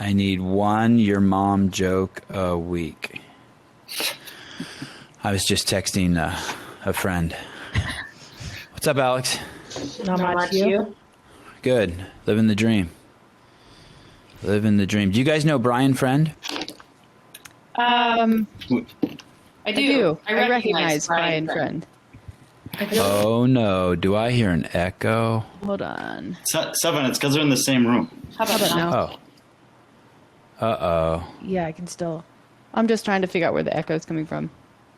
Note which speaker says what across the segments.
Speaker 1: I need one your mom joke a week. I was just texting a friend. What's up, Alex?
Speaker 2: Not much. You?
Speaker 1: Good. Living the dream. Living the dream. Do you guys know Brian Friend?
Speaker 3: I do. I recognize Brian Friend.
Speaker 1: Oh no! Do I hear an echo?
Speaker 3: Hold on.
Speaker 4: Sevan, it's because they're in the same room.
Speaker 3: How about now?
Speaker 1: Oh. Uh-oh.
Speaker 2: Yeah, I can still.
Speaker 3: I'm just trying to figure out where the echo is coming from.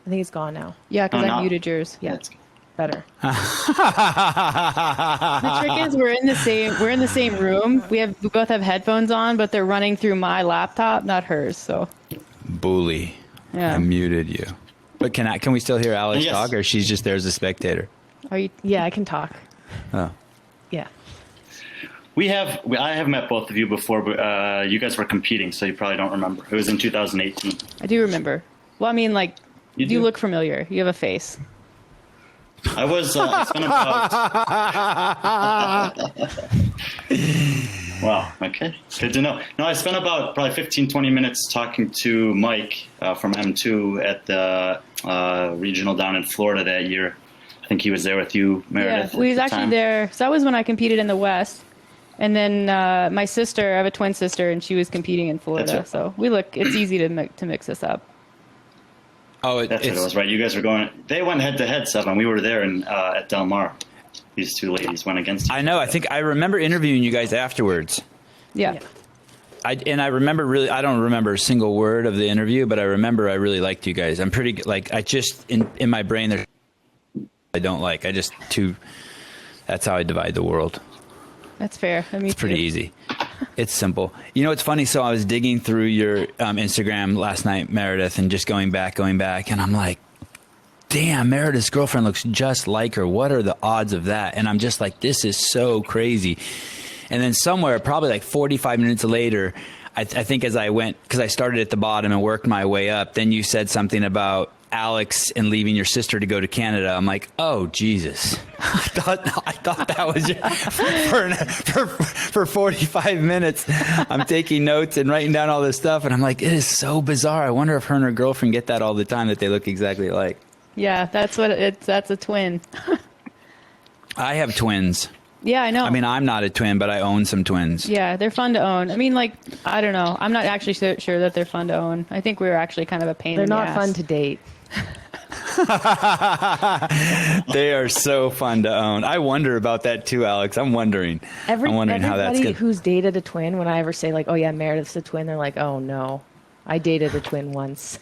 Speaker 2: I think it's gone now.
Speaker 3: Yeah, because I
Speaker 4: no.
Speaker 3: muted yours.
Speaker 2: Yeah, it's better.
Speaker 3: The trick is we're in the same room. We both have headphones on, but they're running through my laptop, not hers. So.
Speaker 1: Bully.
Speaker 3: Yeah.
Speaker 1: I muted you. But can we still hear Alex
Speaker 4: Yes.
Speaker 1: talk, or she's just there as a spectator?
Speaker 3: Are you?
Speaker 2: Yeah, I can talk.
Speaker 1: Oh.
Speaker 2: Yeah.
Speaker 4: I have met both of you before, but you guys were competing, so you probably don't remember. It was in 2018.
Speaker 3: I do remember. Well, I mean, like,
Speaker 4: You
Speaker 3: you
Speaker 4: do?
Speaker 3: look familiar. You have a face.
Speaker 4: I was. I spent about. Wow. Okay. Good to know. No, I spent about probably 15, 20 minutes talking to Mike from M2 at the regional down in Florida that year. I think he was there with you, Meredith.
Speaker 3: Yeah, we was
Speaker 4: at the
Speaker 3: actually
Speaker 4: time.
Speaker 3: there. So that was when I competed in the West. And then my sister, I have a twin sister, and she was competing in Florida.
Speaker 4: That's
Speaker 3: So it's easy to mix us up.
Speaker 1: Oh,
Speaker 4: That's what it was, right? You guys were going. They went head to head, Sevan. We were there at Del Mar. These two ladies went against each
Speaker 1: I know. I think I remember interviewing you guys afterwards.
Speaker 3: Yeah.
Speaker 1: I remember really. I don't remember a single word of the interview, but I remember I really liked you guys. I'm pretty like I just in my brain there's I don't like. I just too. That's how I divide the world.
Speaker 3: That's fair.
Speaker 1: It's pretty easy. It's simple. You know, it's funny. So I was digging through your Instagram last night, Meredith, and just going back, and I'm like, damn, Meredith's girlfriend looks just like her. What are the odds of that? And I'm just like, this is so crazy. And then somewhere, probably like 45 minutes later, I think as I went, because I started at the bottom and worked my way up, then you said something about Alex and leaving your sister to go to Canada. I'm like, oh Jesus! I thought that was for 45 minutes. I'm taking notes and writing down all this stuff, and I'm like, it is so bizarre. I wonder if her and her girlfriend get that all the time, that they look exactly alike.
Speaker 3: Yeah, that's what that's a twin.
Speaker 1: I have twins.
Speaker 3: Yeah, I know.
Speaker 1: I mean, I'm not a twin, but I own some twins.
Speaker 3: Yeah, they're fun to own. I mean, like, I don't know. I'm not actually sure that they're fun to own. I think we were actually kind of a pain
Speaker 2: They're
Speaker 3: in the
Speaker 2: not
Speaker 3: ass.
Speaker 2: fun to date.
Speaker 1: They are so fun to own. I wonder about that too, Alex. I'm wondering how that's
Speaker 2: everybody
Speaker 1: going.
Speaker 2: who's dated a twin, when I ever say like, oh yeah, Meredith's a twin, they're like, oh no, I dated a twin once.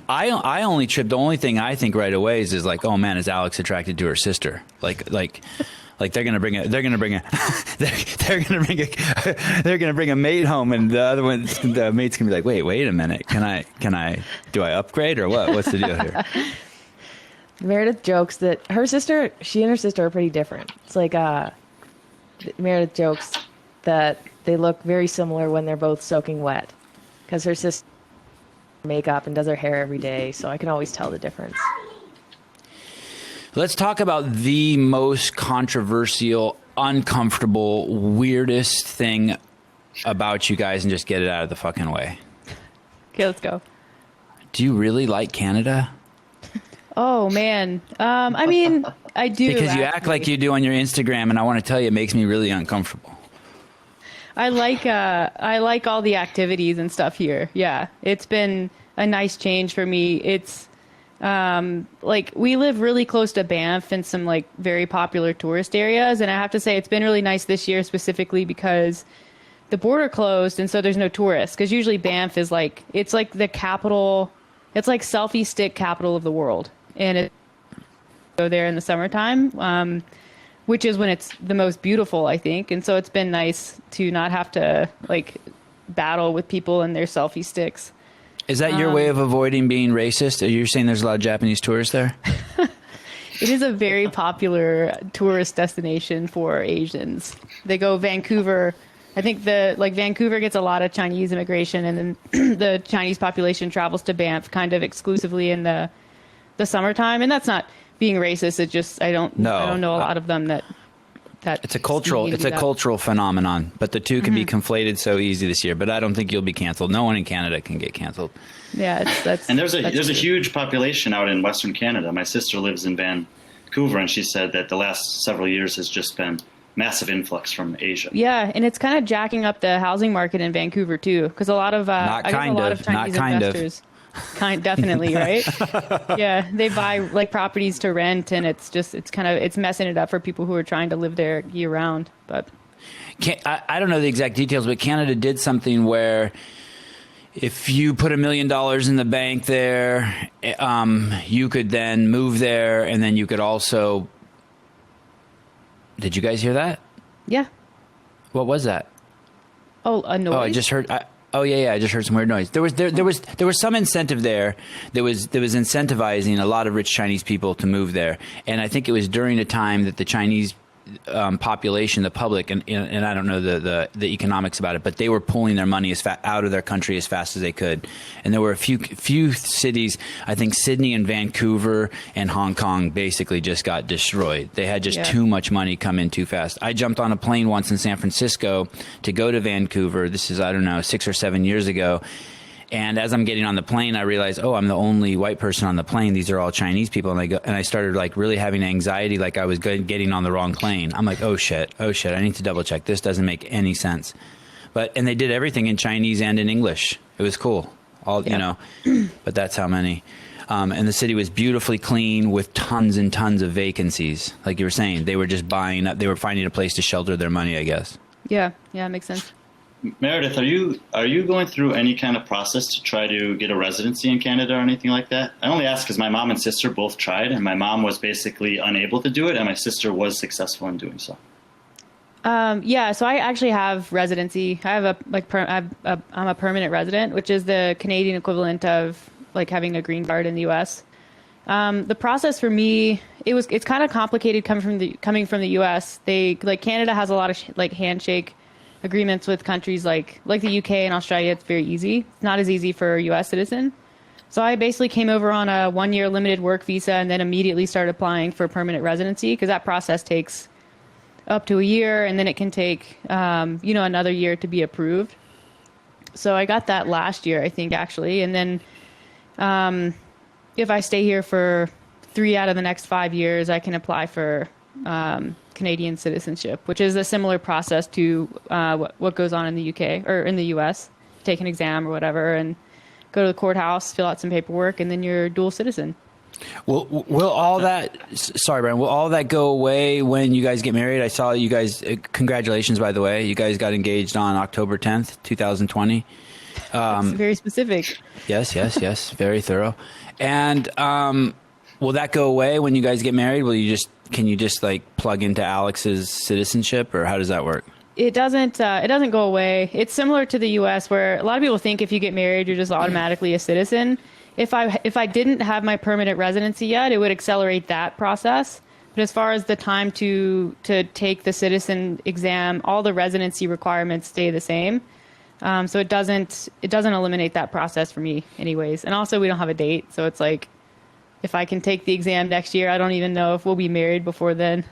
Speaker 1: I only trip. The only thing I think right away is like, oh man, is Alex attracted to her sister? Like they're gonna bring a mate home, and the other one, the mate's gonna be like, wait a minute, do I upgrade or what? What's the deal here?
Speaker 2: Meredith jokes that she and her sister are pretty different. It's like Meredith jokes that they look very similar when they're both soaking wet, because her sister makeup and does her hair every day, so I can always tell the difference.
Speaker 1: Let's talk about the most controversial, uncomfortable, weirdest thing about you guys and just get it out of the fucking way.
Speaker 3: Okay, let's go.
Speaker 1: Do you really like Canada?
Speaker 3: Oh man, I mean, I do,
Speaker 1: because you
Speaker 3: actually.
Speaker 1: act like you do on your Instagram, and I want to tell you, it makes me really uncomfortable.
Speaker 3: I like all the activities and stuff here. Yeah, it's been a nice change for me. It's like we live really close to Banff and some like very popular tourist areas, and I have to say it's been really nice this year specifically because the border closed, and so there's no tourists. Because usually Banff is like, it's like the capital, it's like selfie stick capital of the world, and it go there in the summertime. Which is when it's the most beautiful, I think. And so it's been nice to not have to like battle with people and their selfie sticks.
Speaker 1: Is that your way of avoiding being racist? Are you saying there's a lot of Japanese tourists there?
Speaker 3: It is a very popular tourist destination for Asians. They go Vancouver. I think Vancouver gets a lot of Chinese immigration, and then the Chinese population travels to Banff kind of exclusively in the summertime. And that's not being racist. It just I don't know a lot of them that that
Speaker 1: It's a cultural phenomenon, but the two can be conflated so easy this year. But I don't think you'll be canceled. No one in Canada can get canceled.
Speaker 3: Yeah,
Speaker 4: and there's a huge population out in Western Canada. My sister lives in Vancouver, and she said that the last several years has just been massive influx from Asia.
Speaker 3: Yeah, and it's kind of jacking up the housing market in Vancouver too, because a lot of Chinese investors. Definitely, right? Yeah, they buy like properties to rent, and it's messing it up for people who are trying to live there year round. But
Speaker 1: I don't know the exact details, but Canada did something where if you put $1 million in the bank there, you could then move there, and then you could also. Did you guys hear that?
Speaker 3: Yeah.
Speaker 1: What was that?
Speaker 3: Oh, a noise.
Speaker 1: Oh, I just heard. I just heard some weird noise. There was some incentive there. There was incentivizing a lot of rich Chinese people to move there, and I think it was during the time that the Chinese population, the public, and I don't know the economics about it, but they were pulling their money out of their country as fast as they could. And there were a few cities, I think Sydney and Vancouver and Hong Kong basically just got destroyed. They had just too much money come in too fast. I jumped on a plane once in San Francisco to go to Vancouver. This is, I don't know, 6 or 7 years ago. And as I'm getting on the plane, I realized, I'm the only white person on the plane. These are all Chinese people. And I started like really having anxiety, like I was getting on the wrong plane. I'm like, oh shit, I need to double check. This doesn't make any sense. And they did everything in Chinese and in English. It was cool. But that's how many. And the city was beautifully clean with tons and tons of vacancies. Like you were saying, they were just buying up. They were finding a place to shelter their money, I guess.
Speaker 3: Yeah, it makes sense.
Speaker 4: Meredith, are you going through any kind of process to try to get a residency in Canada or anything like that? I only ask because my mom and sister both tried, and my mom was basically unable to do it, and my sister was successful in doing so.
Speaker 3: Yeah, so I actually have residency. I have I'm a permanent resident, which is the Canadian equivalent of like having a green card in the U.S. The process for me, it's kind of complicated coming from the U.S. Canada has a lot of handshake agreements with countries like the UK and Australia. It's very easy. It's not as easy for a US citizen. So I basically came over on a 1-year limited work visa and then immediately started applying for permanent residency, because that process takes up to a year, and then it can take another year to be approved. So I got that last year, I think, actually. And then if I stay here for 3 out of the next 5 years, I can apply for Canadian citizenship, which is a similar process to what goes on in the UK or in the US. Take an exam or whatever and go to the courthouse, fill out some paperwork, and then you're a dual citizen.
Speaker 1: Will all that, sorry, Brian, will all that go away when you guys get married? I saw you guys, congratulations, by the way. You guys got engaged on October 10th, 2020.
Speaker 3: That's very specific.
Speaker 1: Yes. Very thorough. And will that go away when you guys get married? Can you just like plug into Alex's citizenship, or how does that work?
Speaker 3: It doesn't go away. It's similar to the US, where a lot of people think if you get married, you're just automatically a citizen. If I didn't have my permanent residency yet, it would accelerate that process. But as far as the time to take the citizen exam, all the residency requirements stay the same. So it doesn't eliminate that process for me anyways. And also we don't have a date. So it's like, if I can take the exam next year, I don't even know if we'll be married before then.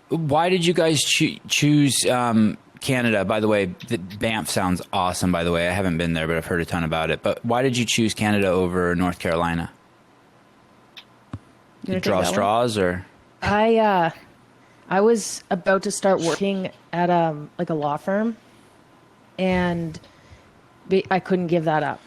Speaker 1: Why did you guys choose Canada? By the way, Banff sounds awesome, by the way. I haven't been there, but I've heard a ton about it. But why did you choose Canada over North Carolina? Did you draw straws, or?
Speaker 2: I was about to start working at a law firm, and I couldn't give that up.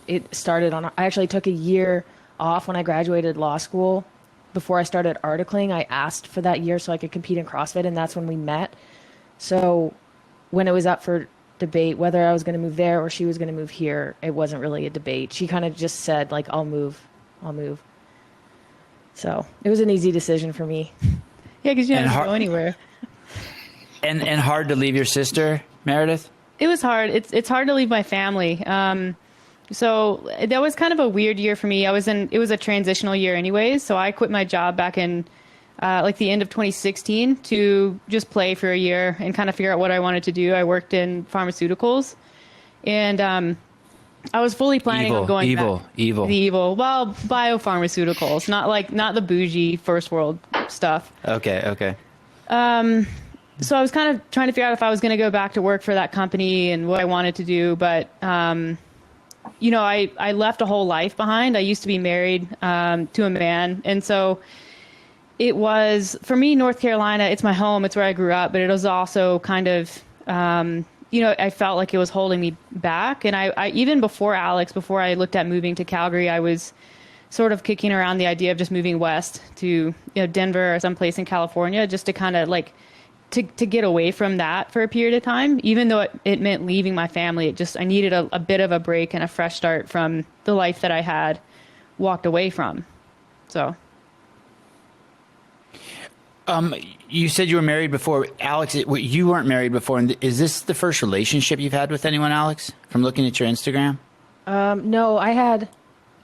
Speaker 2: It started on. I actually took a year off when I graduated law school. Before I started articling, I asked for that year so I could compete in CrossFit, and that's when we met. So when it was up for debate whether I was going to move there or she was going to move here, it wasn't really a debate. She kind of just said, I'll move. So it was an easy decision for me.
Speaker 3: Yeah, because you didn't have to go anywhere.
Speaker 1: And hard to leave your sister, Meredith?
Speaker 3: It was hard. It's hard to leave my family. So that was kind of a weird year for me. It was a transitional year anyways. So I quit my job back in the end of 2016 to just play for a year and kind of figure out what I wanted to do. I worked in pharmaceuticals, and I was fully planning on going back.
Speaker 1: Evil.
Speaker 3: Well, biopharmaceuticals, not the bougie first world stuff.
Speaker 1: Okay.
Speaker 3: So I was kind of trying to figure out if I was going to go back to work for that company and what I wanted to do. But, I left a whole life behind. I used to be married to a man. And so it was, for me, North Carolina, it's my home. It's where I grew up. But it was also kind of, I felt like it was holding me back. And I even before Alex, before I looked at moving to Calgary, I was sort of kicking around the idea of just moving west to Denver or someplace in California, just to kind of like to get away from that for a period of time. Even though it meant leaving my family, I needed a bit of a break and a fresh start from the life that I had walked away from. So.
Speaker 1: You said you were married before, Alex. You weren't married before, and is this the first relationship you've had with anyone, Alex? From looking at your Instagram.
Speaker 2: No, I had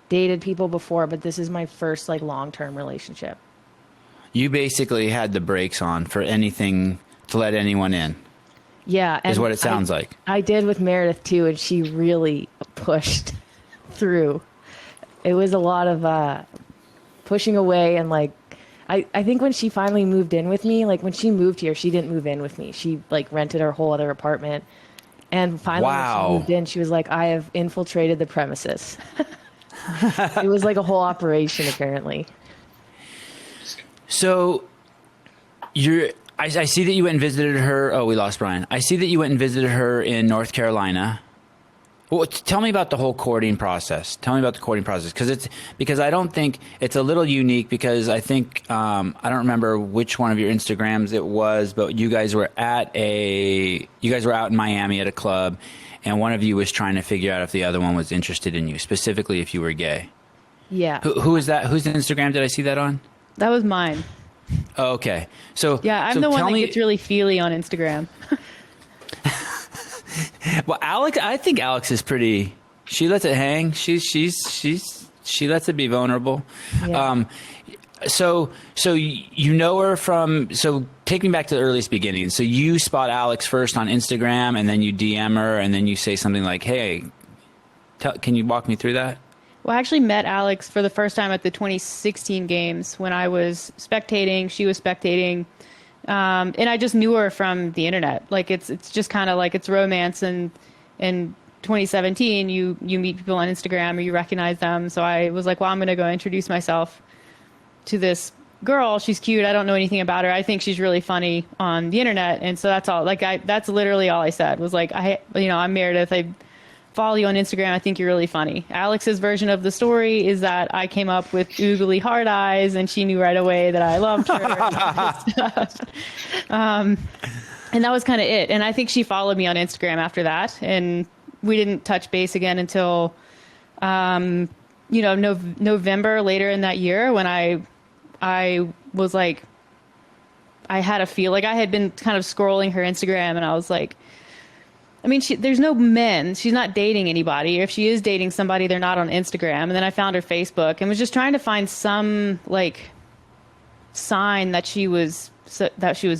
Speaker 2: dated people before, but this is my first like long-term relationship.
Speaker 1: You basically had the brakes on for anything to let anyone in.
Speaker 2: Yeah,
Speaker 1: is what it sounds like.
Speaker 2: I did with Meredith too, and she really pushed through. It was a lot of pushing away, and like I think when she finally moved in with me, like when she moved here, she didn't move in with me. She like rented her whole other apartment, and finally when she moved in, she was like, "I have infiltrated the premises." It was like a whole operation, apparently.
Speaker 1: So, I see that you went and visited her. Oh, we lost Brian. I see that you went and visited her in North Carolina. Well, tell me about the whole courting process. Tell me about the courting process, because I don't think it's a little unique, because I think I don't remember which one of your Instagrams it was, but you guys were out in Miami at a club, and one of you was trying to figure out if the other one was interested in you, specifically if you were gay.
Speaker 2: Yeah.
Speaker 1: Who is that? Whose Instagram did I see that on?
Speaker 3: That was mine.
Speaker 1: Oh, okay. So
Speaker 3: yeah, I'm the one that gets really feely on Instagram.
Speaker 1: Well, Alex, I think Alex is pretty. She lets it hang. She lets it be vulnerable.
Speaker 2: Yeah.
Speaker 1: So you know her from. So take me back to the earliest beginnings. So you spot Alex first on Instagram, and then you DM her, and then you say something like, "Hey, can you walk me through that?"
Speaker 3: Well, I actually met Alex for the first time at the 2016 games when I was spectating. She was spectating. And I just knew her from the internet. Like it's just kind of like it's romance, and in 2017 you meet people on Instagram or you recognize them. So I was like, well, I'm going to go introduce myself to this girl. She's cute. I don't know anything about her. I think she's really funny on the internet. And so that's all. That's literally all I said was like, I'm Meredith. I follow you on Instagram. I think you're really funny. Alex's version of the story is that I came up with oogly hard eyes, and she knew right away that I loved her. And that was kind of it. And I think she followed me on Instagram after that, and we didn't touch base again until, November later in that year, when I was like, I had a feel like I had been kind of scrolling her Instagram, and I was like, I mean, there's no men. She's not dating anybody. Or if she is dating somebody, they're not on Instagram. And then I found her Facebook and was just trying to find some like sign that she was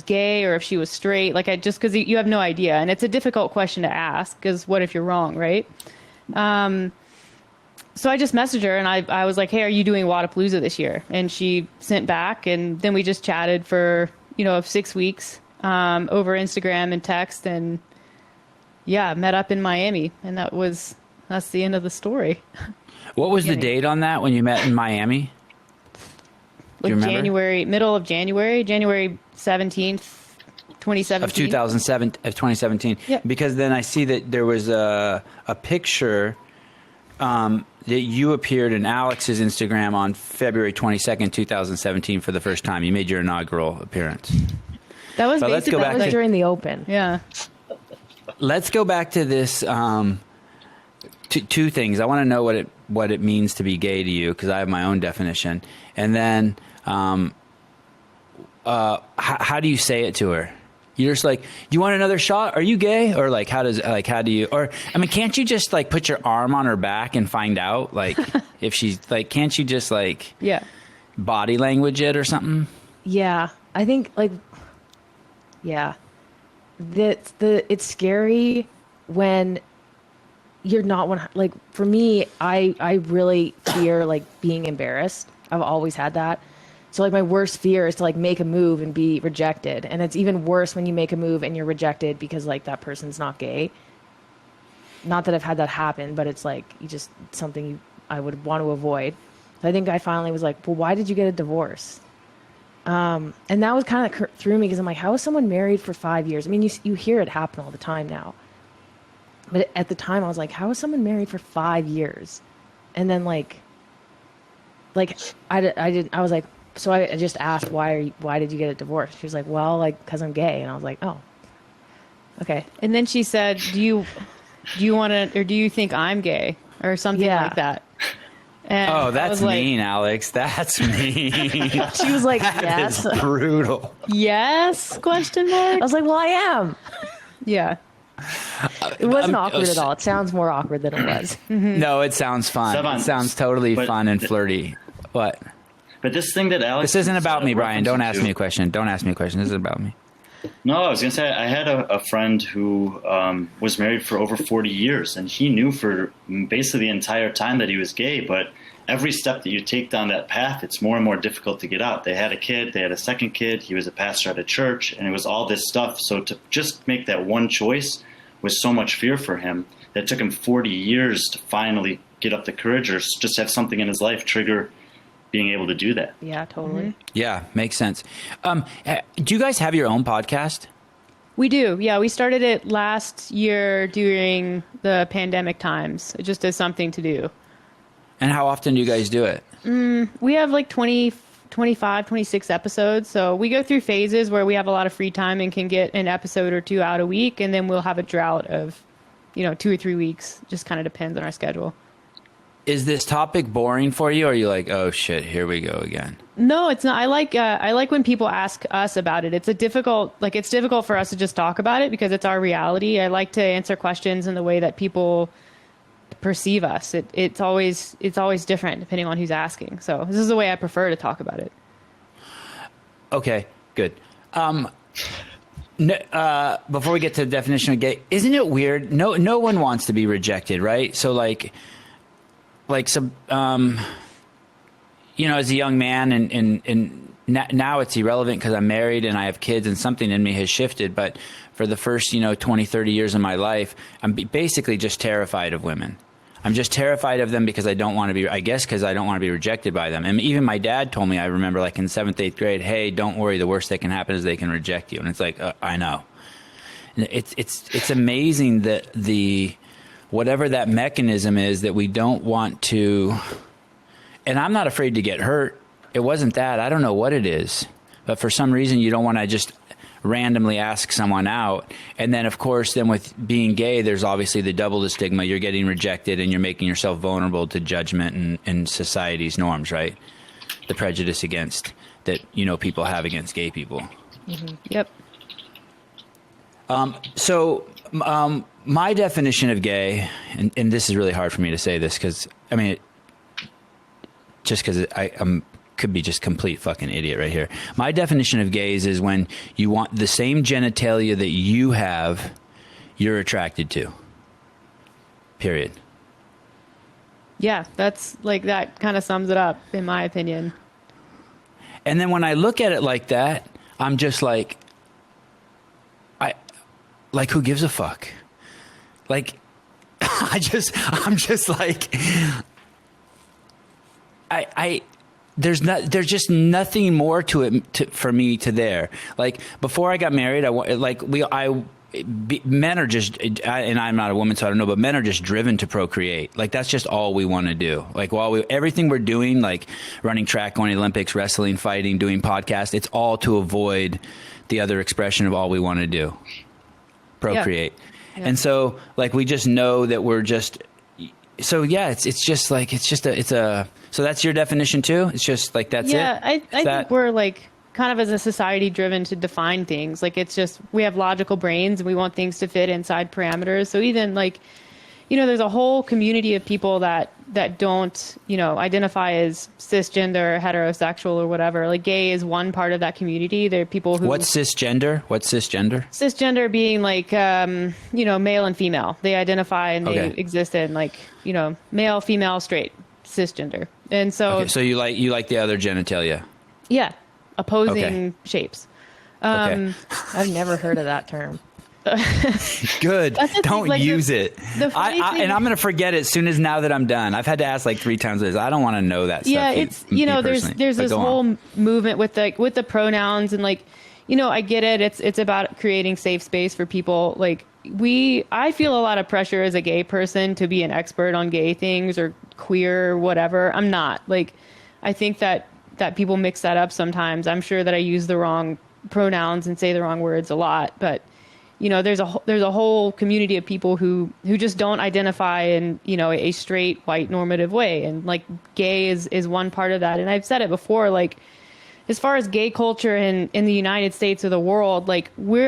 Speaker 3: gay, or if she was straight. Like because you have no idea, and it's a difficult question to ask, because what if you're wrong, right? So I just messaged her, and I was like, hey, are you doing Wadapalooza this year? And she sent back, and then we just chatted for 6 weeks over Instagram and text, and yeah, met up in Miami, and that's the end of the story.
Speaker 1: What was the date on that when you met in Miami? Do you remember?
Speaker 3: Middle of January 17th, 2017.
Speaker 1: Of 2017.
Speaker 3: Yeah.
Speaker 1: Because then I see that there was a picture that you appeared in Alex's Instagram on February 22nd, 2017 for the first time. You made your inaugural appearance.
Speaker 3: That was
Speaker 1: But let's go back to
Speaker 2: during the Open.
Speaker 3: Yeah.
Speaker 1: Let's go back to this. Two things. I want to know what it means to be gay to you, because I have my own definition. And then, how do you say it to her? You're just like, you want another shot? Are you gay? Or like, how do you? Or I mean, can't you just like put your arm on her back and find out? Like, if she's like, can't you just like, body language it or something?
Speaker 2: Yeah, I think like, yeah. It's scary when you're not one. Like for me, I really fear like being embarrassed. I've always had that, So like my worst fear is to like make a move and be rejected. And it's even worse when you make a move and you're rejected because like that person's not gay. Not that I've had that happen, but it's like something I would want to avoid. So I think I finally was like, well, why did you get a divorce? And that was kind of threw me because I'm like, how is someone married for 5 years? I mean, you hear it happen all the time now. But at the time I was like, how is someone married for 5 years? And then I was like, so I just asked, why did you get a divorce? She was like, well, like, cause I'm gay. And I was like, oh, okay.
Speaker 3: And then she said, do you want to, or do you think I'm gay or something like that? And
Speaker 1: oh, that's mean, Alex. That's mean.
Speaker 2: She was like, yes.
Speaker 1: That is brutal.
Speaker 3: Yes? Question mark?
Speaker 2: I was like, well, I am.
Speaker 3: Yeah.
Speaker 2: It wasn't awkward at all. It sounds more awkward than it was.
Speaker 1: No, it sounds fun.
Speaker 4: Sevan,
Speaker 1: it sounds totally fun and flirty. What?
Speaker 4: But this thing that Alex...
Speaker 1: This isn't about me, Brian. Don't ask me a question. Don't ask me a question. This is about me.
Speaker 4: No, I was going to say, I had a friend who was married for over 40 years, and he knew for basically the entire time that he was gay, but every step that you take down that path, it's more and more difficult to get out. They had a kid, they had a second kid, he was a pastor at a church, and it was all this stuff. So to just make that one choice was so much fear for him that it took him 40 years to finally get up the courage or just have something in his life trigger being able to do that.
Speaker 2: Yeah, totally.
Speaker 1: Yeah, makes sense. Do you guys have your own podcast?
Speaker 3: We do. Yeah, we started it last year during the pandemic times, just as something to do.
Speaker 1: And how often do you guys do it?
Speaker 3: We have like 20, 25, 26 episodes. So we go through phases where we have a lot of free time and can get an episode or two out a week. And then we'll have a drought of, 2 or 3 weeks. Just kind of depends on our schedule.
Speaker 1: Is this topic boring for you? Or are you like, oh shit, here we go again?
Speaker 3: No, it's not. I like when people ask us about it. It's difficult for us to just talk about it because it's our reality. I like to answer questions in the way that people perceive us. It's always different depending on who's asking. So this is the way I prefer to talk about it.
Speaker 1: Okay, good. Before we get to the definition of gay, isn't it weird? No one wants to be rejected, right? So like some, as a young man and now it's irrelevant because I'm married and I have kids and something in me has shifted. But for the first, 20, 30 years of my life, I'm basically just terrified of women. I'm just terrified of them because I don't want to be, I guess because I don't want to be rejected by them. And even my dad told me, I remember like in 7th, 8th grade, hey, don't worry, the worst that can happen is they can reject you. And it's like, I know. And it's amazing that whatever that mechanism is that we don't want to, and I'm not afraid to get hurt. It wasn't that. I don't know what it is. But for some reason, you don't want to just randomly ask someone out. And then, of course, with being gay, there's obviously the double stigma. You're getting rejected and you're making yourself vulnerable to judgment and society's norms, right? The prejudice against that, people have against gay people.
Speaker 3: Mm-hmm. Yep.
Speaker 1: My definition of gay, and this is really hard for me to say this because, I could be just complete fucking idiot right here. My definition of gays is when you want the same genitalia that you have, you're attracted to. Period.
Speaker 3: Yeah, that's like, that kind of sums it up, in my opinion.
Speaker 1: And then when I look at it like that, I'm just like, who gives a fuck? Like, I'm just like, there's just nothing more to it for me to there. Like before I got married, men are just, and I'm not a woman, so I don't know, but men are just driven to procreate. Like that's just all we want to do. Like everything we're doing, like running track, going to the Olympics, wrestling, fighting, doing podcasts, it's all to avoid the other expression of all we want to do. Procreate. Yeah. And so we just know that we're just, so yeah, so that's your definition too? It's just that's it?
Speaker 3: Yeah, I think we're kind of as a society driven to define things. It's just, we have logical brains and we want things to fit inside parameters. So even there's a whole community of people that don't, identify as cisgender, heterosexual or whatever. Gay is one part of that community. There are people who...
Speaker 1: What's cisgender?
Speaker 3: Cisgender being male and female. They identify and they exist in male, female, straight, cisgender. And so...
Speaker 1: Okay, so you like the other genitalia?
Speaker 3: Yeah, opposing
Speaker 1: Okay.
Speaker 3: shapes.
Speaker 1: Okay.
Speaker 2: I've never heard of that term.
Speaker 1: Good.
Speaker 3: That's the thing,
Speaker 1: Don't
Speaker 3: like,
Speaker 1: use it.
Speaker 3: the funny thing-
Speaker 1: And I'm going to forget it as soon as now that I'm done. I've had to ask like 3 times this. I don't want to know that stuff.
Speaker 3: Yeah, it's there's
Speaker 1: personally. But
Speaker 3: this
Speaker 1: go on.
Speaker 3: whole movement with the pronouns and like, I get it. It's about creating safe space for people. Like I feel a lot of pressure as a gay person to be an expert on gay things or queer or whatever. I'm not. Like, I think that people mix that up sometimes. I'm sure that I use the wrong pronouns and say the wrong words a lot, but there's a whole community of people who just don't identify in a straight white normative way, and like gay is one part of that. And I've said it before, like as far as gay culture in the United States or the world, like we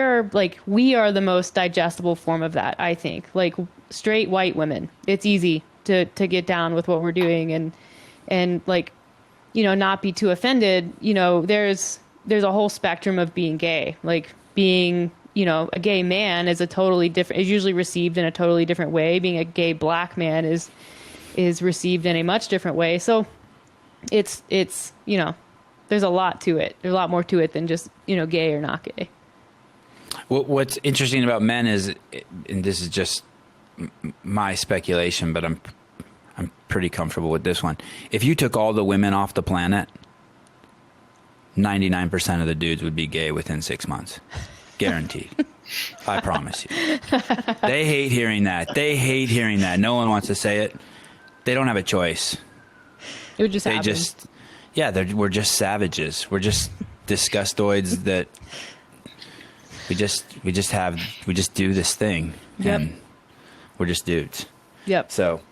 Speaker 3: are the most digestible form of that. I think like straight white women, it's easy to get down with what we're doing and like not be too offended. There's a whole spectrum of being gay, like being a gay man is usually received in a totally different way. Being a gay black man is received in a much different way. So it's there's a lot to it. There's a lot more to it than just gay or not gay.
Speaker 1: What's interesting about men is, and this is just my speculation, but I'm pretty comfortable with this one. If you took all the women off the planet, 99% of the dudes would be gay within 6 months. Guaranteed. I promise you. They hate hearing that. No one wants to say it. They don't have a choice.
Speaker 3: It would just happen.
Speaker 1: We're just savages. We're just disgustoids that we just do this thing.
Speaker 3: Yep.
Speaker 1: And we're just dudes.
Speaker 3: Yep.
Speaker 1: So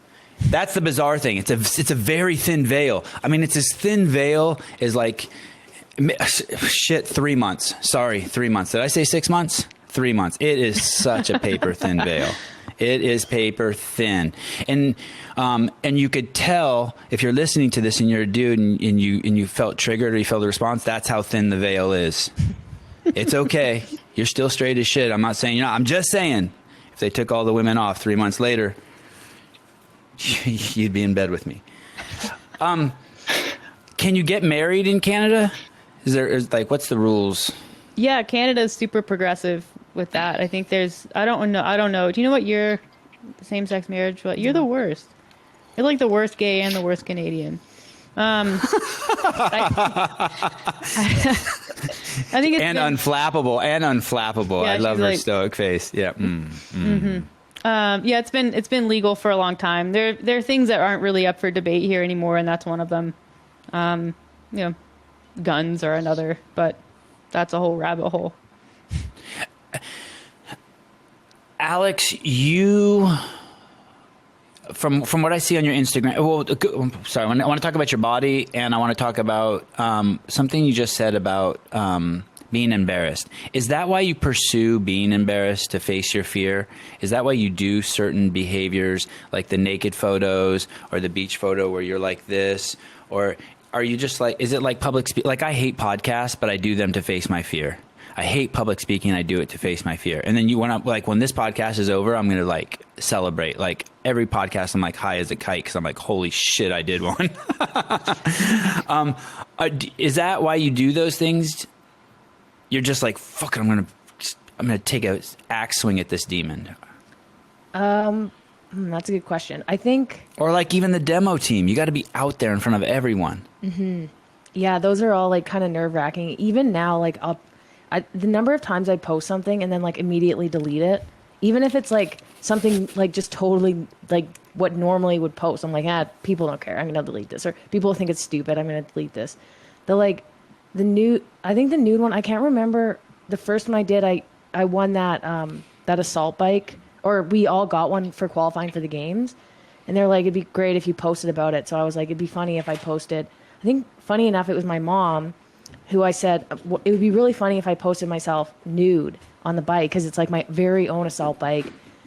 Speaker 1: that's the bizarre thing. It's a very thin veil. I mean, it's as thin veil as like 3 months. Sorry, 3 months. Did I say 6 months? 3 months. It is such a paper thin veil. It is paper thin. And you could tell if you're listening to this and you're a dude and you felt triggered or you felt a response, that's how thin the veil is. It's okay. You're still straight as shit. I'm not saying you're not. I'm just saying if they took all the women off 3 months later, you'd be in bed with me. Can you get married in Canada? What's the rules?
Speaker 3: Yeah, Canada's super progressive with that. I think I don't know. Do you know what year same-sex marriage? You're the worst. You're like the worst gay and the worst Canadian. I think it's
Speaker 1: unflappable.
Speaker 3: Yeah,
Speaker 1: I love her
Speaker 3: like,
Speaker 1: stoic face. Yeah.
Speaker 3: Yeah, it's been legal for a long time. There are things that aren't really up for debate here anymore, and that's one of them. Guns are another, but that's a whole rabbit hole.
Speaker 1: Alex, you, from what I see on your Instagram, sorry, I want to talk about your body, and I want to talk about something you just said about being embarrassed. Is that why you pursue being embarrassed, to face your fear? Is that why you do certain behaviors, like the naked photos or the beach photo where you're like this? Or are you just like, is it like public speaking? Like, I hate podcasts, but I do them to face my fear. I hate public speaking. I do it to face my fear. And then when this podcast is over, I'm going to like celebrate. Like every podcast, I'm like high as a kite because I'm like, holy shit, I did one. Is that why you do those things? You're just like, fuck it, I'm going to take a axe swing at this demon.
Speaker 2: That's a good question. I think,
Speaker 1: or like even the demo team, you got to be out there in front of everyone.
Speaker 2: Mm-hmm. Yeah, those are all like kind of nerve wracking. Even now, like the number of times I post something and then like immediately delete it, even if it's like something like just totally like what normally would post, I'm like, people don't care, I'm gonna delete this. Or people think it's stupid, I'm gonna delete this. I think the nude one, I can't remember the first one I did. I won that assault bike, or we all got one for qualifying for the games, and they're like, it'd be great if you posted about it. So I was like, it'd be funny if I posted. I think funny enough, it was my mom who I said, it would be really funny if I posted myself nude on the bike, because it's like my very own assault bike.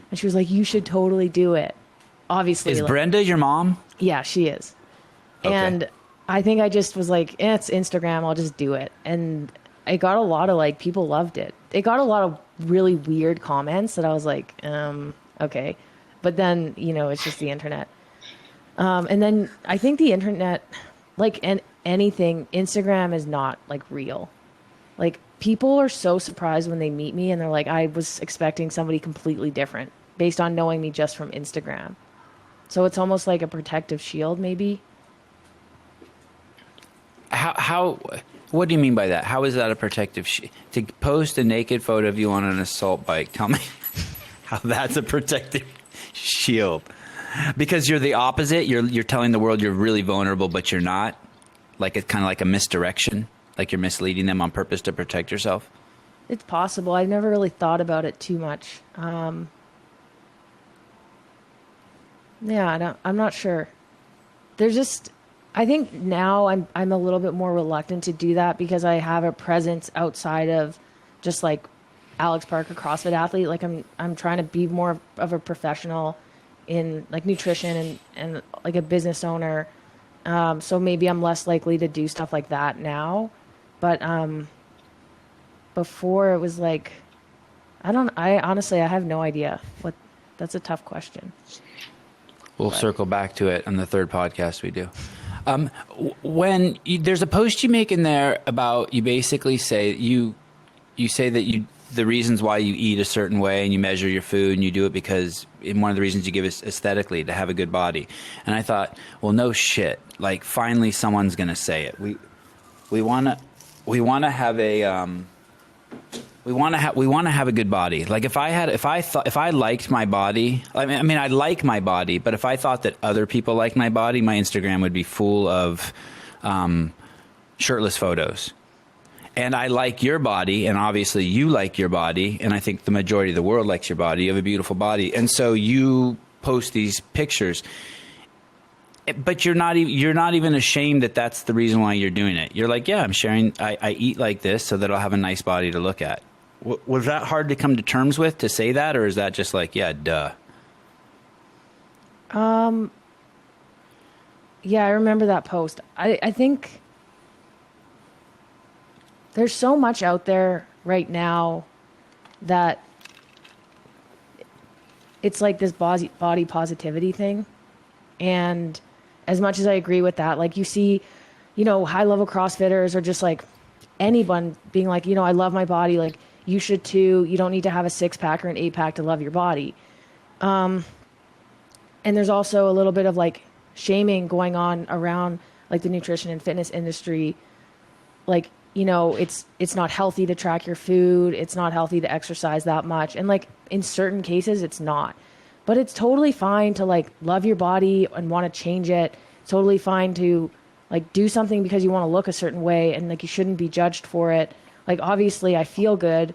Speaker 2: And she was like, you should totally do it. Obviously.
Speaker 1: Is Brenda your mom?
Speaker 2: Yeah, she is. Okay. And I think I just was like, it's Instagram, I'll just do it. And I got a lot of like, people loved it. It got a lot of really weird comments that I was like, okay. But then, it's just the internet. And then I think the internet, like, and anything, Instagram is not like real. Like people are so surprised when they meet me and they're like, I was expecting somebody completely different based on knowing me just from Instagram. So it's almost like a protective shield, maybe.
Speaker 1: How what do you mean by that? How is that a protective shield? To post a naked photo of you on an assault bike, tell me how that's a protective shield. Because you're the opposite. You're telling the world you're really vulnerable, but you're not. Like it's kind of like a misdirection. Like you're misleading them on purpose to protect yourself.
Speaker 2: It's possible. I've never really thought about it too much. Yeah, I'm not sure. There's just, I think now I'm a little bit more reluctant to do that because I have a presence outside of just like Alex Parker CrossFit athlete. Like I'm trying to be more of a professional in like nutrition and like a business owner. So maybe I'm less likely to do stuff like that now. But before it was like, I honestly have no idea that's a tough question.
Speaker 1: We'll circle back to it on the third podcast we do. When there's a post you make in there about, you basically say you say that the reasons why you eat a certain way and you measure your food and you do it because one of the reasons you give is aesthetically to have a good body. And I thought, well, no shit. Like finally someone's going to say it. We want to have a we want to have a good body. Like if I liked my body, I mean I like my body, but if I thought that other people like my body, my Instagram would be full of shirtless photos. And I like your body, and obviously you like your body, and I think the majority of the world likes your body. You have a beautiful body, and so you post these pictures. But you're not even ashamed that that's the reason why you're doing it. You're like, yeah, I'm sharing. I eat like this so that I'll have a nice body to look at. Was that hard to come to terms with, to say that, or is that just like, yeah, duh?
Speaker 2: Yeah, I remember that post. I think there's so much out there right now that it's like this body positivity thing. And as much as I agree with that, like you see, high level CrossFitters or just like anyone being like, I love my body. Like you should too. You don't need to have a 6-pack or an 8-pack to love your body. And there's also a little bit of like shaming going on around like the nutrition and fitness industry. Like, it's not healthy to track your food. It's not healthy to exercise that much. And like in certain cases, it's not. But it's totally fine to like love your body and want to change it. It's totally fine to like do something because you want to look a certain way, and like you shouldn't be judged for it. Like obviously I feel good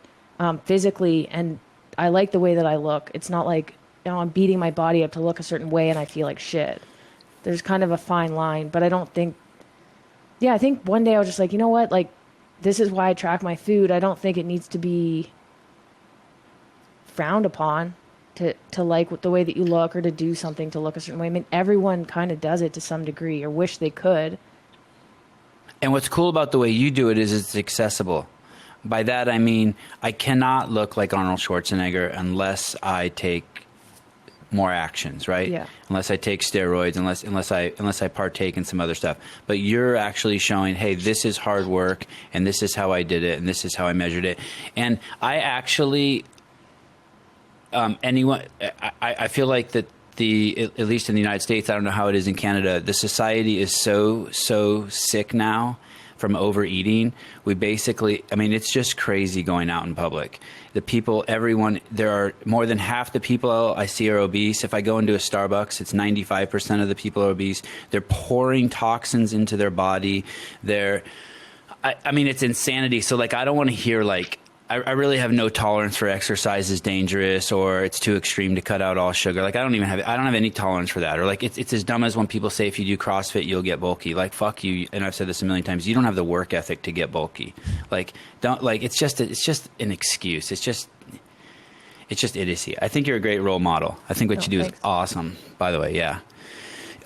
Speaker 2: physically and I like the way that I look. It's not like, I'm beating my body up to look a certain way and I feel like shit. There's kind of a fine line, but I think one day I was just like, you know what? Like this is why I track my food. I don't think it needs to be frowned upon to like the way that you look or to do something to look a certain way. I mean, everyone kind of does it to some degree or wish they could.
Speaker 1: And what's cool about the way you do it is it's accessible. By that, I mean, I cannot look like Arnold Schwarzenegger unless I take more actions, right?
Speaker 2: Yeah.
Speaker 1: Unless I take steroids, unless I partake in some other stuff. But you're actually showing, hey, this is hard work, and this is how I did it, and this is how I measured it. And I actually, I feel like that at least in the United States, I don't know how it is in Canada, the society is so sick now from overeating. We basically, it's just crazy going out in public. The people, there are more than half the people I see are obese. If I go into a Starbucks, it's 95% of the people are obese. They're pouring toxins into their body. It's insanity. So like, I don't want to hear like, I really have no tolerance for exercise is dangerous or it's too extreme to cut out all sugar. Like I don't have any tolerance for that. Or like it's as dumb as when people say if you do CrossFit you'll get bulky. Like fuck you. And I've said this a million times. You don't have the work ethic to get bulky. Like it's just an excuse. It's just idiocy. I think you're a great role model. I think what you do is awesome. By the way, yeah.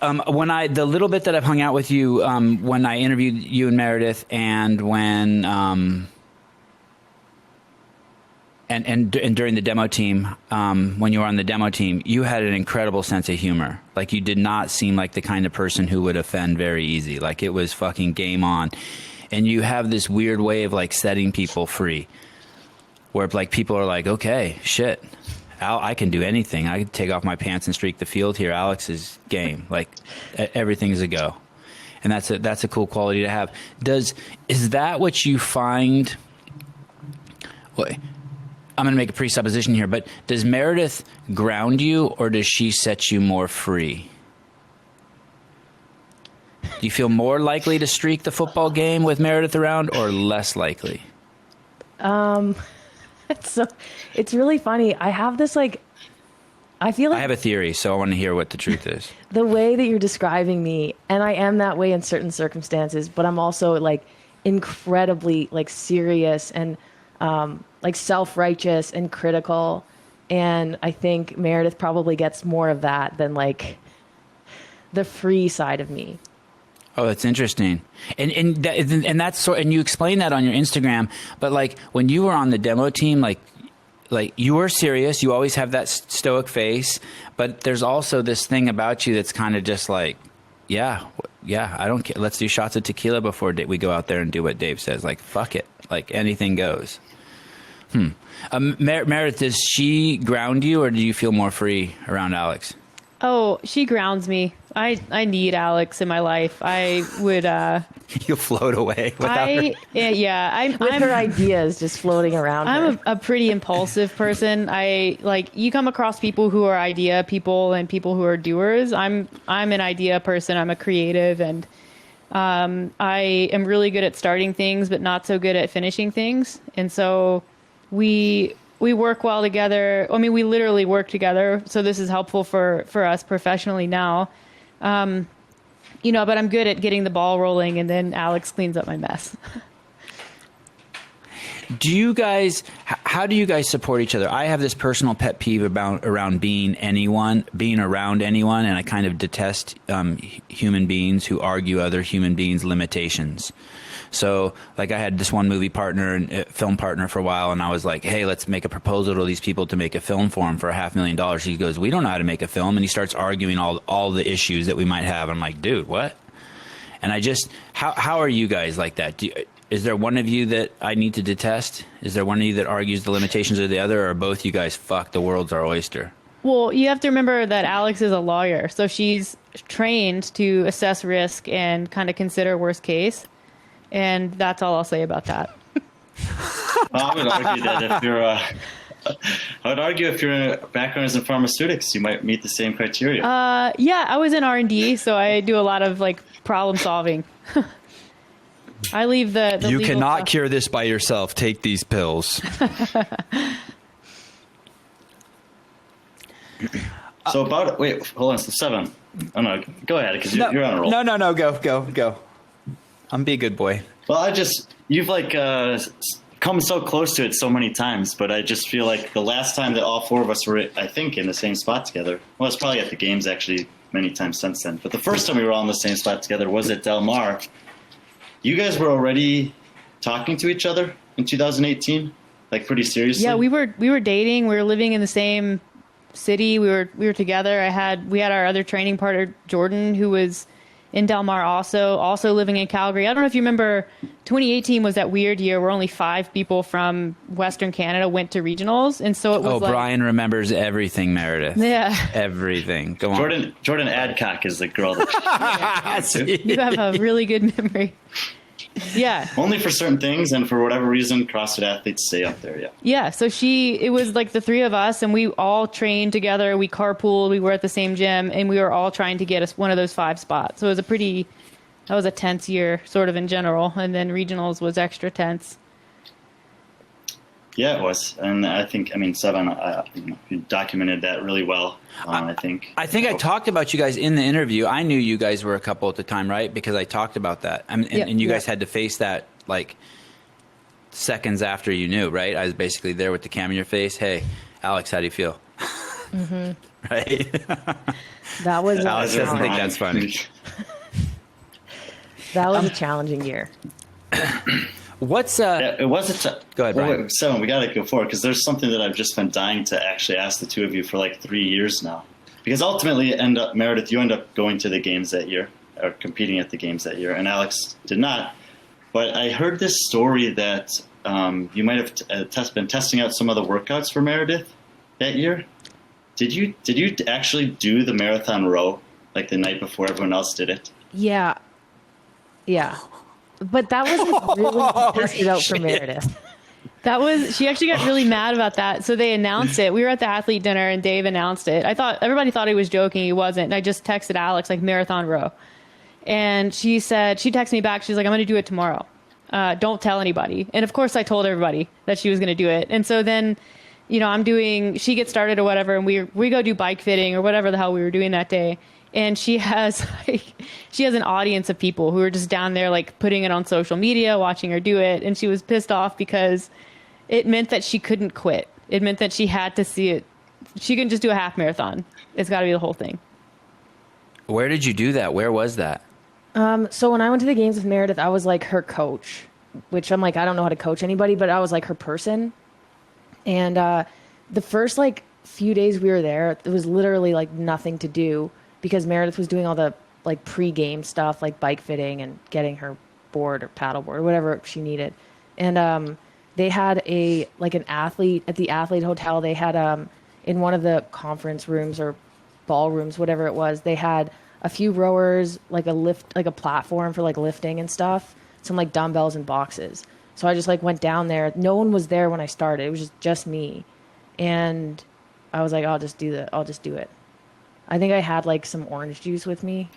Speaker 1: The little bit that I've hung out with you, when I interviewed you and Meredith, and when and during the demo team, when you were on the demo team, you had an incredible sense of humor. Like, you did not seem like the kind of person who would offend very easy. Like, it was fucking game on. And you have this weird way of like setting people free, where like people are like, okay, shit, I can do anything. I can take off my pants and streak the field here. Alex is game. Like, everything's a go. And that's a cool quality to have. Is that what you find? Well, I'm going to make a presupposition here, but does Meredith ground you, or does she set you more free? Do you feel more likely to streak the football game with Meredith around, or less likely?
Speaker 2: It's really funny. I have this like, I feel like
Speaker 1: I have a theory, so I want to hear what the truth is.
Speaker 2: the way that you're describing me, and I am that way in certain circumstances, but I'm also like incredibly like serious and like self-righteous and critical. And I think Meredith probably gets more of that than like the free side of me.
Speaker 1: Oh, that's interesting. And that's so, and you explain that on your Instagram, but like when you were on the demo team, like you were serious, you always have that stoic face, but there's also this thing about you that's kind of just like, yeah, I don't care. Let's do shots of tequila before we go out there and do what Dave says. Like, fuck it. Like, anything goes. Meredith, does she ground you, or do you feel more free around Alex?
Speaker 3: Oh, she grounds me. I need Alex in my life. I would.
Speaker 1: You'll float away without her.
Speaker 3: Yeah. I'm
Speaker 2: Her ideas just floating around.
Speaker 3: I'm
Speaker 2: her.
Speaker 3: a pretty impulsive person. I like, you come across people who are idea people and people who are doers. I'm an idea person. I'm a creative, and I am really good at starting things, but not so good at finishing things. And so we work well together. I mean, we literally work together. So this is helpful for us professionally now. But I'm good at getting the ball rolling, and then Alex cleans up my mess.
Speaker 1: How do you guys support each other? I have this personal pet peeve around being around anyone, and I kind of detest human beings who argue other human beings' limitations. So, like, I had this one movie partner and film partner for a while, and I was like, hey, let's make a proposal to these people to make a film for them for $500,000. He goes, we don't know how to make a film. And he starts arguing all the issues that we might have. I'm like, dude, what? And how are you guys like that? Is there one of you that I need to detest? Is there one of you that argues the limitations of the other, or both you guys, fuck, the world's our oyster?
Speaker 3: Well, you have to remember that Alex is a lawyer, so she's trained to assess risk and kind of consider worst case. And that's all I'll say about that.
Speaker 4: I would argue that if your background is in pharmaceutics, you might meet the same criteria.
Speaker 3: Yeah, I was in R&D, so I do a lot of like problem solving. I leave the
Speaker 1: You
Speaker 3: legal
Speaker 1: cannot
Speaker 3: stuff.
Speaker 1: cure this by yourself. Take these pills.
Speaker 4: So wait, hold on, so Sevan. Oh no, go ahead, because you're on a roll.
Speaker 1: No, go. I'm be a good boy.
Speaker 4: Well, you've like come so close to it so many times, but I just feel like the last time that all four of us were, I think, in the same spot together, well, it's probably at the games actually many times since then, but the first time we were all in the same spot together was at Del Mar. You guys were already talking to each other in 2018, like pretty seriously?
Speaker 3: Yeah, we were dating. We were living in the same city. We were together. We had our other training partner, Jordan, who was in Del Mar also living in Calgary. I don't know if you remember, 2018 was that weird year where only 5 people from Western Canada went to regionals. And so it was
Speaker 1: Brian remembers everything, Meredith.
Speaker 3: Yeah.
Speaker 1: Everything. Go on.
Speaker 4: Jordan Adcock is the girl that
Speaker 3: You have a really good memory. Yeah.
Speaker 4: Only for certain things, and for whatever reason, CrossFit athletes stay up there, yeah.
Speaker 3: Yeah, so it was like the 3 of us, and we all trained together. We carpooled. We were at the same gym, and we were all trying to get us one of those 5 spots. So it was that was a tense year, sort of in general, and then regionals was extra tense.
Speaker 4: Yeah, it was, and I think, Sevan, you documented that really well. I think
Speaker 1: I talked about you guys in the interview. I knew you guys were a couple at the time, right? Because I talked about that, and you guys had to face that like seconds after you knew, right? I was basically there with the camera in your face. Hey, Alex, how do you feel? Mm-hmm. Right?
Speaker 2: That was
Speaker 1: Alex doesn't think that's funny.
Speaker 2: That was a challenging year.
Speaker 1: What's
Speaker 4: Yeah, it was
Speaker 1: Go ahead, Brian.
Speaker 4: Sevan, we got to go forward because there's something that I've just been dying to actually ask the two of you for like 3 years now. Because ultimately, Meredith, you end up going to the games that year, or competing at the games that year, and Alex did not. But I heard this story that you might have been testing out some of the workouts for Meredith that year. Did you actually do the marathon row like the night before everyone else did it?
Speaker 2: Yeah. But that wasn't really tested out for Meredith.
Speaker 3: She actually got really mad about that. So they announced it. We were at the athlete dinner and Dave announced it. Everybody thought he was joking. He wasn't. And I just texted Alex, like, marathon row. And she texted me back. She's like, I'm going to do it tomorrow. Don't tell anybody. And of course I told everybody that she was going to do it. And so then, she gets started or whatever. And we go do bike fitting or whatever the hell we were doing that day. And she has an audience of people who are just down there, like, putting it on social media, watching her do it. And she was pissed off because it meant that she couldn't quit. It meant that she had to see it. She couldn't just do a half marathon. It's got to be the whole thing.
Speaker 1: Where did you do that? Where was that?
Speaker 2: So when I went to the games with Meredith, I was like her coach, which I'm like, I don't know how to coach anybody, but I was like her person. And the first like few days we were there, there was literally like nothing to do because Meredith was doing all the like pre-game stuff, like bike fitting and getting her board or paddle board or whatever she needed. And they had at the athlete hotel, they had in one of the conference rooms or ballrooms, whatever it was, they had a few rowers, like a platform for like lifting and stuff, some like dumbbells and boxes. So I just like went down there. No one was there when I started. It was just me. And I was like, I'll just do it. I think I had like some orange juice with me.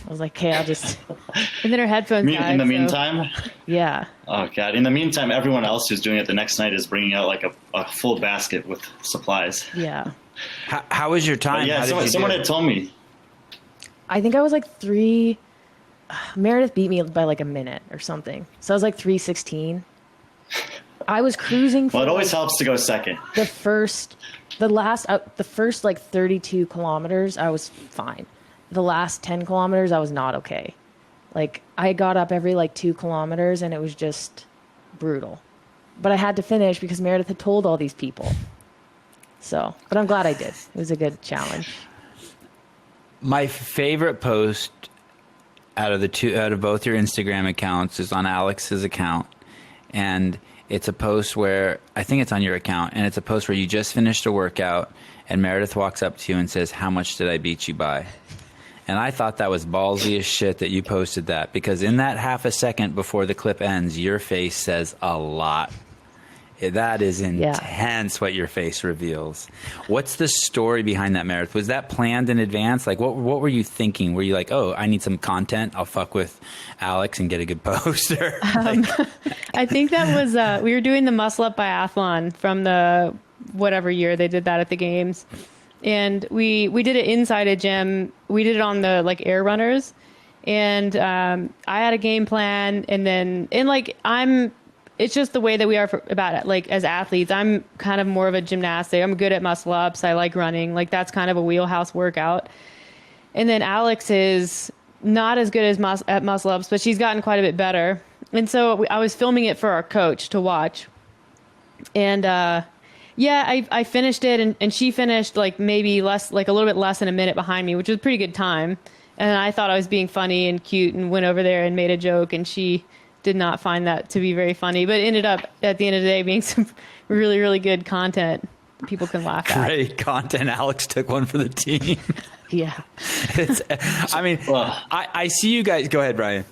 Speaker 2: I was like, okay, I'll just.
Speaker 3: And then her headphones died,
Speaker 4: in the meantime?
Speaker 2: Yeah.
Speaker 4: Oh, God. In the meantime, everyone else who's doing it the next night is bringing out like a full basket with supplies.
Speaker 2: Yeah.
Speaker 1: How was your time?
Speaker 4: Yeah, someone had told me.
Speaker 2: I think I was like Meredith beat me by like a minute or something. So I was like 3:16. I was cruising for
Speaker 4: Well, it always helps to go second.
Speaker 2: the first like 32 kilometers, I was fine. The last 10 kilometers, I was not okay. Like, I got up every like 2 kilometers and it was just brutal. But I had to finish because Meredith had told all these people. So, but I'm glad I did. It was a good challenge.
Speaker 1: My favorite post out of both your Instagram accounts is on Alex's account. And it's a post where, I think it's on your account, and it's a post where you just finished a workout and Meredith walks up to you and says, "How much did I beat you by?" And I thought that was ballsy as shit that you posted that, because in that half a second before the clip ends, your face says a lot. That is intense what your face reveals. What's the story behind that, Meredith? Was that planned in advance? Like, what were you thinking? Were you like, oh, I need some content, I'll fuck with Alex and get a good poster?
Speaker 3: I think that was, we were doing the Muscle Up Biathlon from the whatever year they did that at the games. And we did it inside a gym. We did it on the like air runners. And I had a game plan. It's just the way that we are about it. Like, as athletes, I'm kind of more of a gymnastic. I'm good at muscle ups. I like running. Like, that's kind of a wheelhouse workout. And then Alex is not as good as at muscle ups, but she's gotten quite a bit better. And so I was filming it for our coach to watch. And I finished it, and she finished like maybe less, like a little bit less than a minute behind me, which was a pretty good time. And I thought I was being funny and cute and went over there and made a joke, and she did not find that to be very funny, but it ended up at the end of the day being some really, really good content people can laugh at.
Speaker 1: Great content. Alex took one for the team.
Speaker 2: Yeah.
Speaker 1: I see you guys. Go ahead, Brian.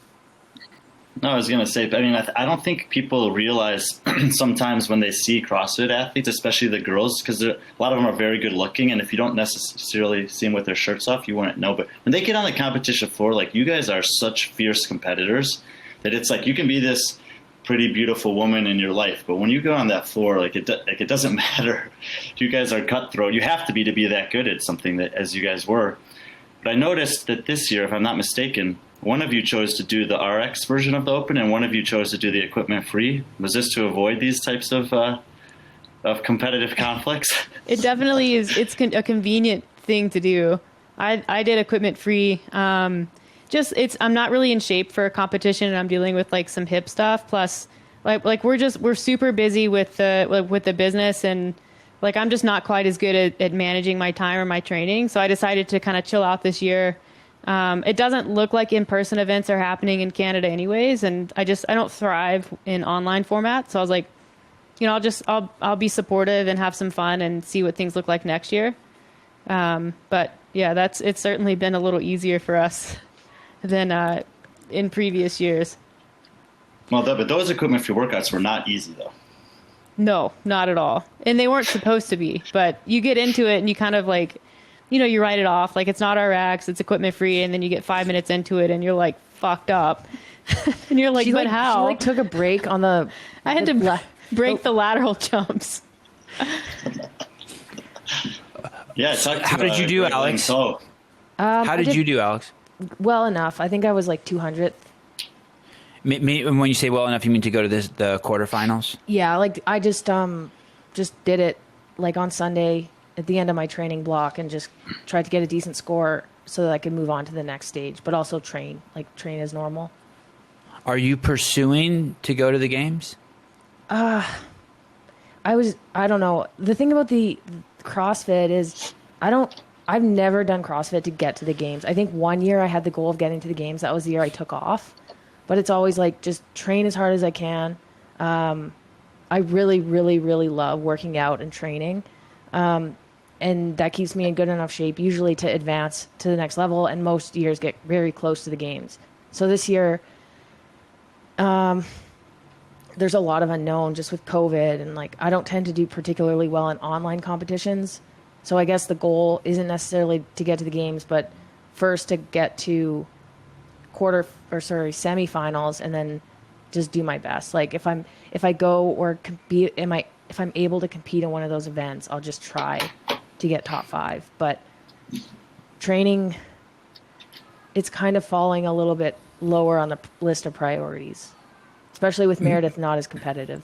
Speaker 4: No, I was going to say, I don't think people realize sometimes when they see CrossFit athletes, especially the girls, because a lot of them are very good looking, and if you don't necessarily see them with their shirts off, you wouldn't know. But when they get on the competition floor, like, you guys are such fierce competitors that it's like you can be this pretty beautiful woman in your life, but when you go on that floor, it doesn't matter. You guys are cutthroat. You have to be that good at something that, as you guys were. But I noticed that this year, if I'm not mistaken, one of you chose to do the RX version of the Open, and one of you chose to do the equipment free. Was this to avoid these types of competitive conflicts?
Speaker 3: It definitely is. It's a convenient thing to do. I did equipment free. I'm not really in shape for a competition, and I'm dealing with like some hip stuff. Plus, like we're super busy with the business, and like I'm just not quite as good at managing my time or my training. So I decided to kind of chill out this year. It doesn't look like in-person events are happening in Canada anyways, and I don't thrive in online format. So I was like, I'll be supportive and have some fun and see what things look like next year. But yeah, it's certainly been a little easier for us than in previous years.
Speaker 4: Well, but those equipment-free workouts were not easy, though.
Speaker 3: No, not at all. And they weren't supposed to be. But you get into it and you kind of like, you write it off. Like, it's not RX, it's equipment-free. And then you get 5 minutes into it and you're like fucked up. And you're like, how?
Speaker 2: She took a break on the...
Speaker 3: I had to break the lateral jumps.
Speaker 4: Yeah.
Speaker 1: How did you do, Alex? How did you do, Alex?
Speaker 2: Well enough. I think I was like 200th.
Speaker 1: When you say well enough, you mean to go to the quarterfinals?
Speaker 2: Yeah, like I just did it like on Sunday at the end of my training block and just tried to get a decent score so that I could move on to the next stage, but also train as normal.
Speaker 1: Are you pursuing to go to the games?
Speaker 2: I don't know. The thing about the CrossFit is I've never done CrossFit to get to the games. I think one year I had the goal of getting to the games. That was the year I took off. But it's always like just train as hard as I can. I really, really, really love working out and training. And that keeps me in good enough shape, usually to advance to the next level. And most years get very close to the games. So this year, there's a lot of unknown just with COVID. And like, I don't tend to do particularly well in online competitions. So I guess the goal isn't necessarily to get to the games, but first to get to semifinals, and then just do my best. Like if I go or compete, if I'm able to compete in one of those events, I'll just try to get top 5. But training, it's kind of falling a little bit lower on the list of priorities, especially with Meredith not as competitive.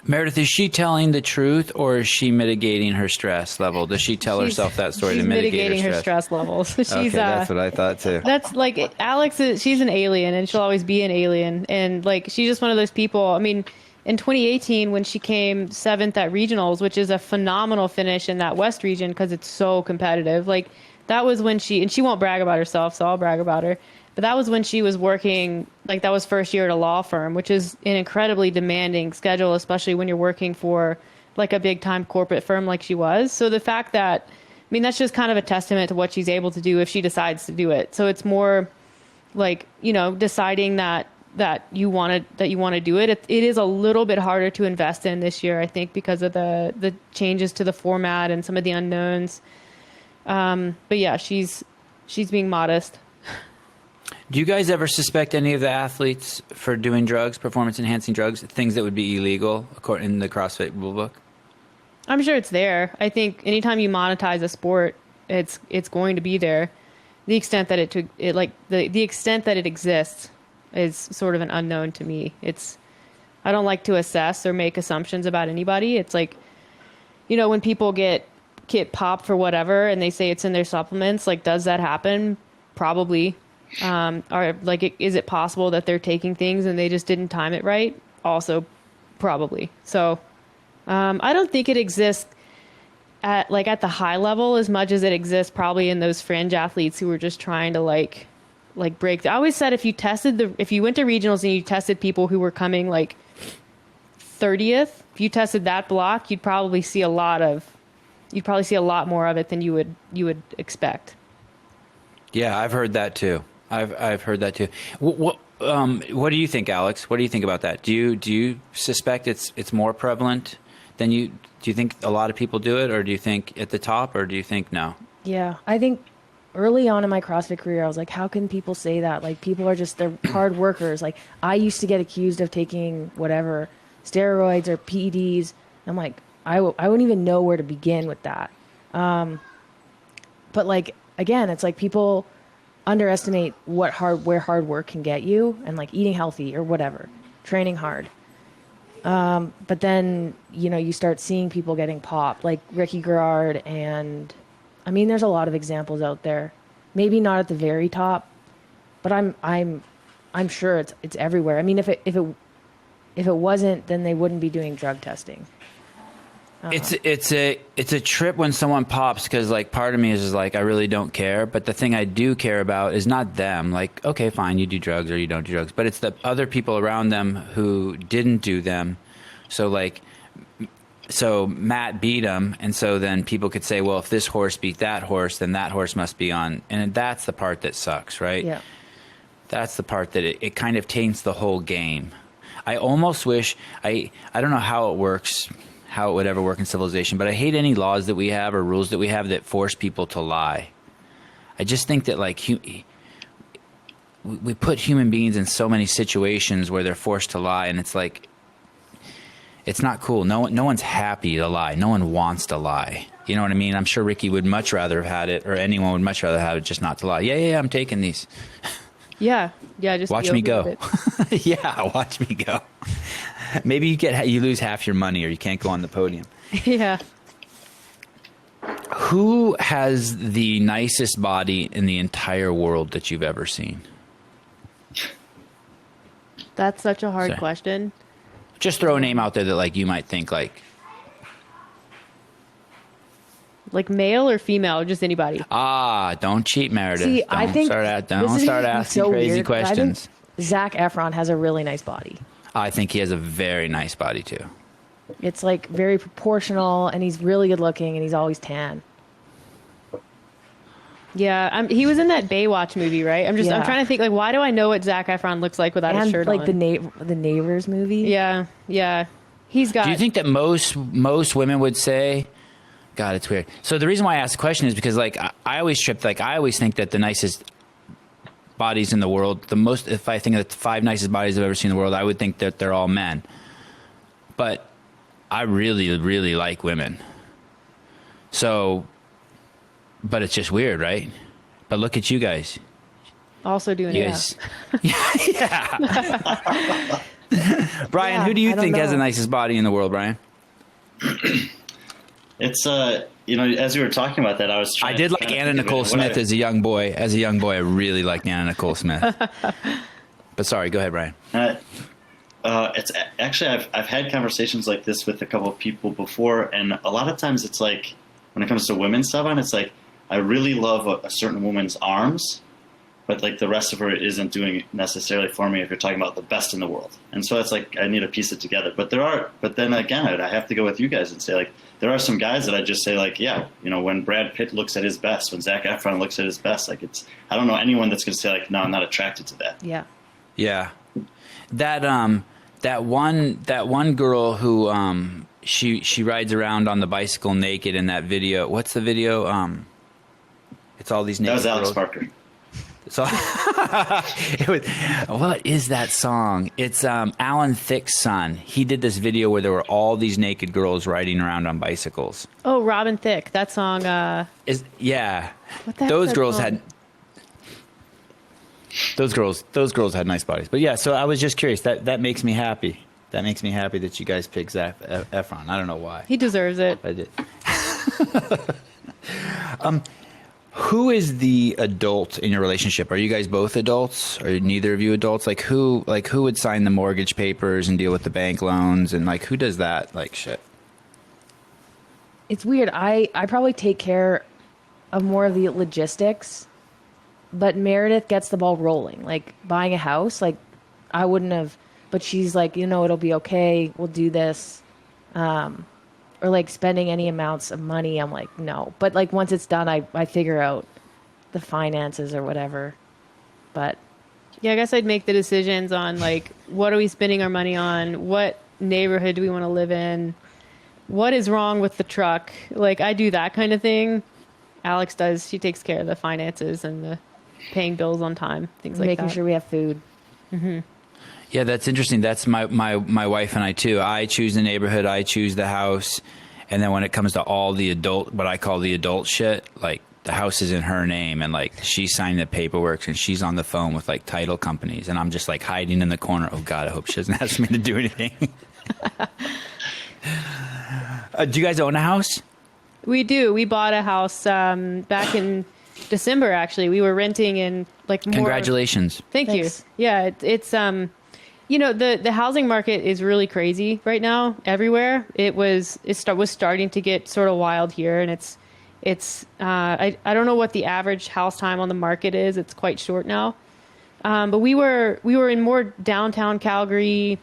Speaker 1: Meredith, is she telling the truth or is she mitigating her stress level? Does she tell herself that story to mitigate
Speaker 3: her stress levels? She's,
Speaker 1: okay, that's what I thought too.
Speaker 3: That's like Alex. She's an alien, and she'll always be an alien. And like she's just one of those people. I mean, in 2018, when she came 7th at regionals, which is a phenomenal finish in that West region because it's so competitive. Like that was when she won't brag about herself, so I'll brag about her. But that was when she was working, like that was first year at a law firm, which is an incredibly demanding schedule, especially when you're working for like a big time corporate firm like she was. So the fact that, I mean, that's just kind of a testament to what she's able to do if she decides to do it. So it's more like, deciding that you want to do it. It is a little bit harder to invest in this year, I think, because of the changes to the format and some of the unknowns. But yeah, she's being modest.
Speaker 1: Do you guys ever suspect any of the athletes for doing drugs, performance-enhancing drugs, things that would be illegal according in the CrossFit rulebook?
Speaker 3: I'm sure it's there. I think anytime you monetize a sport, it's going to be there. The extent that the extent that it exists is sort of an unknown to me. I don't like to assess or make assumptions about anybody. It's like, when people get popped for whatever and they say it's in their supplements, like, does that happen? Probably. Is it possible that they're taking things and they just didn't time it right? Also, probably. So, I don't think it exists at the high level as much as it exists probably in those fringe athletes who were just trying to break. I always said if you went to regionals and you tested people who were coming like 30th, if you tested that block, you'd probably see a lot more of it than you would expect.
Speaker 1: Yeah, I've heard that too. I've heard that too. What do you think, Alex? What do you think about that? Do you suspect it's more prevalent than you? Do you think a lot of people do it, or do you think at the top, or do you think no?
Speaker 2: Yeah, I think early on in my CrossFit career, I was like, how can people say that? Like, people are they're hard workers. Like, I used to get accused of taking whatever, steroids or PEDs. I'm like, I wouldn't even know where to begin with that. But like, again, it's like people underestimate where hard work can get you, and like eating healthy or whatever, training hard. But then, you start seeing people getting popped, like Ricky Garrard, and I mean, there's a lot of examples out there. Maybe not at the very top, but I'm sure it's everywhere. I mean, if if it wasn't, then they wouldn't be doing drug testing.
Speaker 1: It's a trip when someone pops, because like part of me is just like, I really don't care, but the thing I do care about is not them. Like, okay, fine, you do drugs or you don't do drugs, but it's the other people around them who didn't do them. So Matt beat him, and so then people could say, well, if this horse beat that horse, then that horse must be on. And that's the part that sucks, right?
Speaker 2: Yeah.
Speaker 1: That's the part that it kind of taints the whole game. I almost wish, I don't know how it works, how it would ever work in civilization, but I hate any laws that we have or rules that we have that force people to lie. I just think that like we put human beings in so many situations where they're forced to lie, and it's like, it's not cool. No one's happy to lie. No one wants to lie. You know what I mean? I'm sure Ricky would much rather have had it, or anyone would much rather have it just not to lie. Yeah, I'm taking these.
Speaker 3: Yeah. Just
Speaker 1: watch me go. Yeah, watch me go. Maybe you lose half your money, or you can't go on the podium.
Speaker 3: Yeah.
Speaker 1: Who has the nicest body in the entire world that you've ever seen?
Speaker 3: That's such a hard question.
Speaker 1: Just throw a name out there that like you might think like
Speaker 3: male or female, or just anybody.
Speaker 1: Don't cheat, Meredith.
Speaker 2: See,
Speaker 1: don't
Speaker 2: I think
Speaker 1: start asking
Speaker 2: so
Speaker 1: crazy
Speaker 2: weird,
Speaker 1: questions.
Speaker 2: I think Zac Efron has a really nice body.
Speaker 1: I think he has a very nice body too.
Speaker 2: It's like very proportional, and he's really good looking, and he's always tan.
Speaker 3: Yeah, he was in that Baywatch movie, right? I'm trying to think, like, why do I know what Zac Efron looks like without his shirt
Speaker 2: like
Speaker 3: on?
Speaker 2: the Neighbors movie.
Speaker 3: Yeah. He's got.
Speaker 1: Do you think that most women would say? God, it's weird. So the reason why I asked the question is because, like, I always think that the nicest bodies in the world, if I think of the 5 nicest bodies I've ever seen in the world, I would think that they're all men. But I really, really like women. So. But it's just weird, right? But look at you guys.
Speaker 3: Also doing
Speaker 1: you guys. Yeah. Brian, who do you think has the nicest body in the world, Brian?
Speaker 4: It's as you were talking about that, I did
Speaker 1: like Anna Nicole Smith as a young boy. As a young boy, I really liked Anna Nicole Smith. But sorry, go ahead, Brian.
Speaker 4: It's actually I've had conversations like this with a couple of people before, and a lot of times it's like when it comes to women, Sevan, it's like I really love a certain woman's arms, but like the rest of her isn't doing it necessarily for me if you're talking about the best in the world. And so it's like I need to piece it together. But then again, I have to go with you guys and say, like, there are some guys that I just say, like, yeah, when Brad Pitt looks at his best, when Zac Efron looks at his best, like I don't know anyone that's going to say, like, no, I'm not attracted to that.
Speaker 2: Yeah.
Speaker 1: Yeah. That one girl who she rides around on the bicycle naked in that video. What's the video? It's all these naked girls.
Speaker 4: That was Alex Parker.
Speaker 1: So what is that song? It's Alan Thicke's son. He did this video where there were all these naked girls riding around on bicycles.
Speaker 3: Oh, Robin Thicke. That song.
Speaker 1: Yeah.
Speaker 3: What the heck
Speaker 1: those
Speaker 3: is that
Speaker 1: girls
Speaker 3: song?
Speaker 1: had. Those girls had nice bodies. But yeah, so I was just curious. That makes me happy. That makes me happy that you guys picked Zac Efron. I don't know why.
Speaker 3: He deserves it.
Speaker 1: I did. Who is the adult in your relationship? Are you guys both adults? Are neither of you adults? Who would sign the mortgage papers and deal with the bank loans, and who does that shit?
Speaker 2: It's weird. I probably take care of more of the logistics, but Meredith gets the ball rolling. Like buying a house, I wouldn't have, but she's like, it'll be okay. We'll do this. Or spending any amounts of money, I'm like, no. But once it's done, I figure out the finances or whatever. But
Speaker 3: yeah, I guess I'd make the decisions on what are we spending our money on? What neighborhood do we want to live in? What is wrong with the truck? I do that kind of thing. Alex does. She takes care of the finances and the paying bills on time, things like that.
Speaker 2: Making sure we have food.
Speaker 3: Mm-hmm.
Speaker 1: Yeah, that's interesting. That's my wife and I too. I choose the neighborhood, I choose the house, and then when it comes to all the what I call the adult shit, the house is in her name, and she's signing the paperwork, and she's on the phone with title companies, and I'm just hiding in the corner. Oh God, I hope she doesn't ask me to do anything. Do you guys own a house?
Speaker 3: We do. We bought a house back in December. Actually, we were renting in more.
Speaker 1: Congratulations.
Speaker 3: Thank you. Yeah, it's the housing market is really crazy right now everywhere. It was starting to get sort of wild here, and I don't know what the average house time on the market is. It's quite short now. But we were in more downtown Calgary,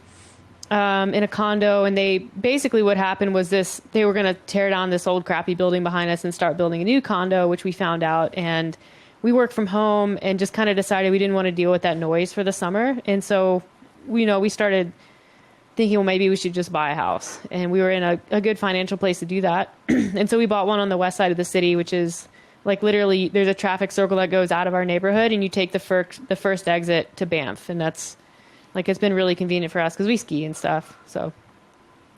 Speaker 3: in a condo, and basically what happened was they were going to tear down this old crappy building behind us and start building a new condo, which we found out, and we worked from home and just kind of decided we didn't want to deal with that noise for the summer. And so, we started thinking, well, maybe we should just buy a house, and we were in a good financial place to do that. And so we bought one on the west side of the city, which is like literally there's a traffic circle that goes out of our neighborhood, and you take the first exit to Banff, and that's like, it's been really convenient for us because we ski and stuff. So.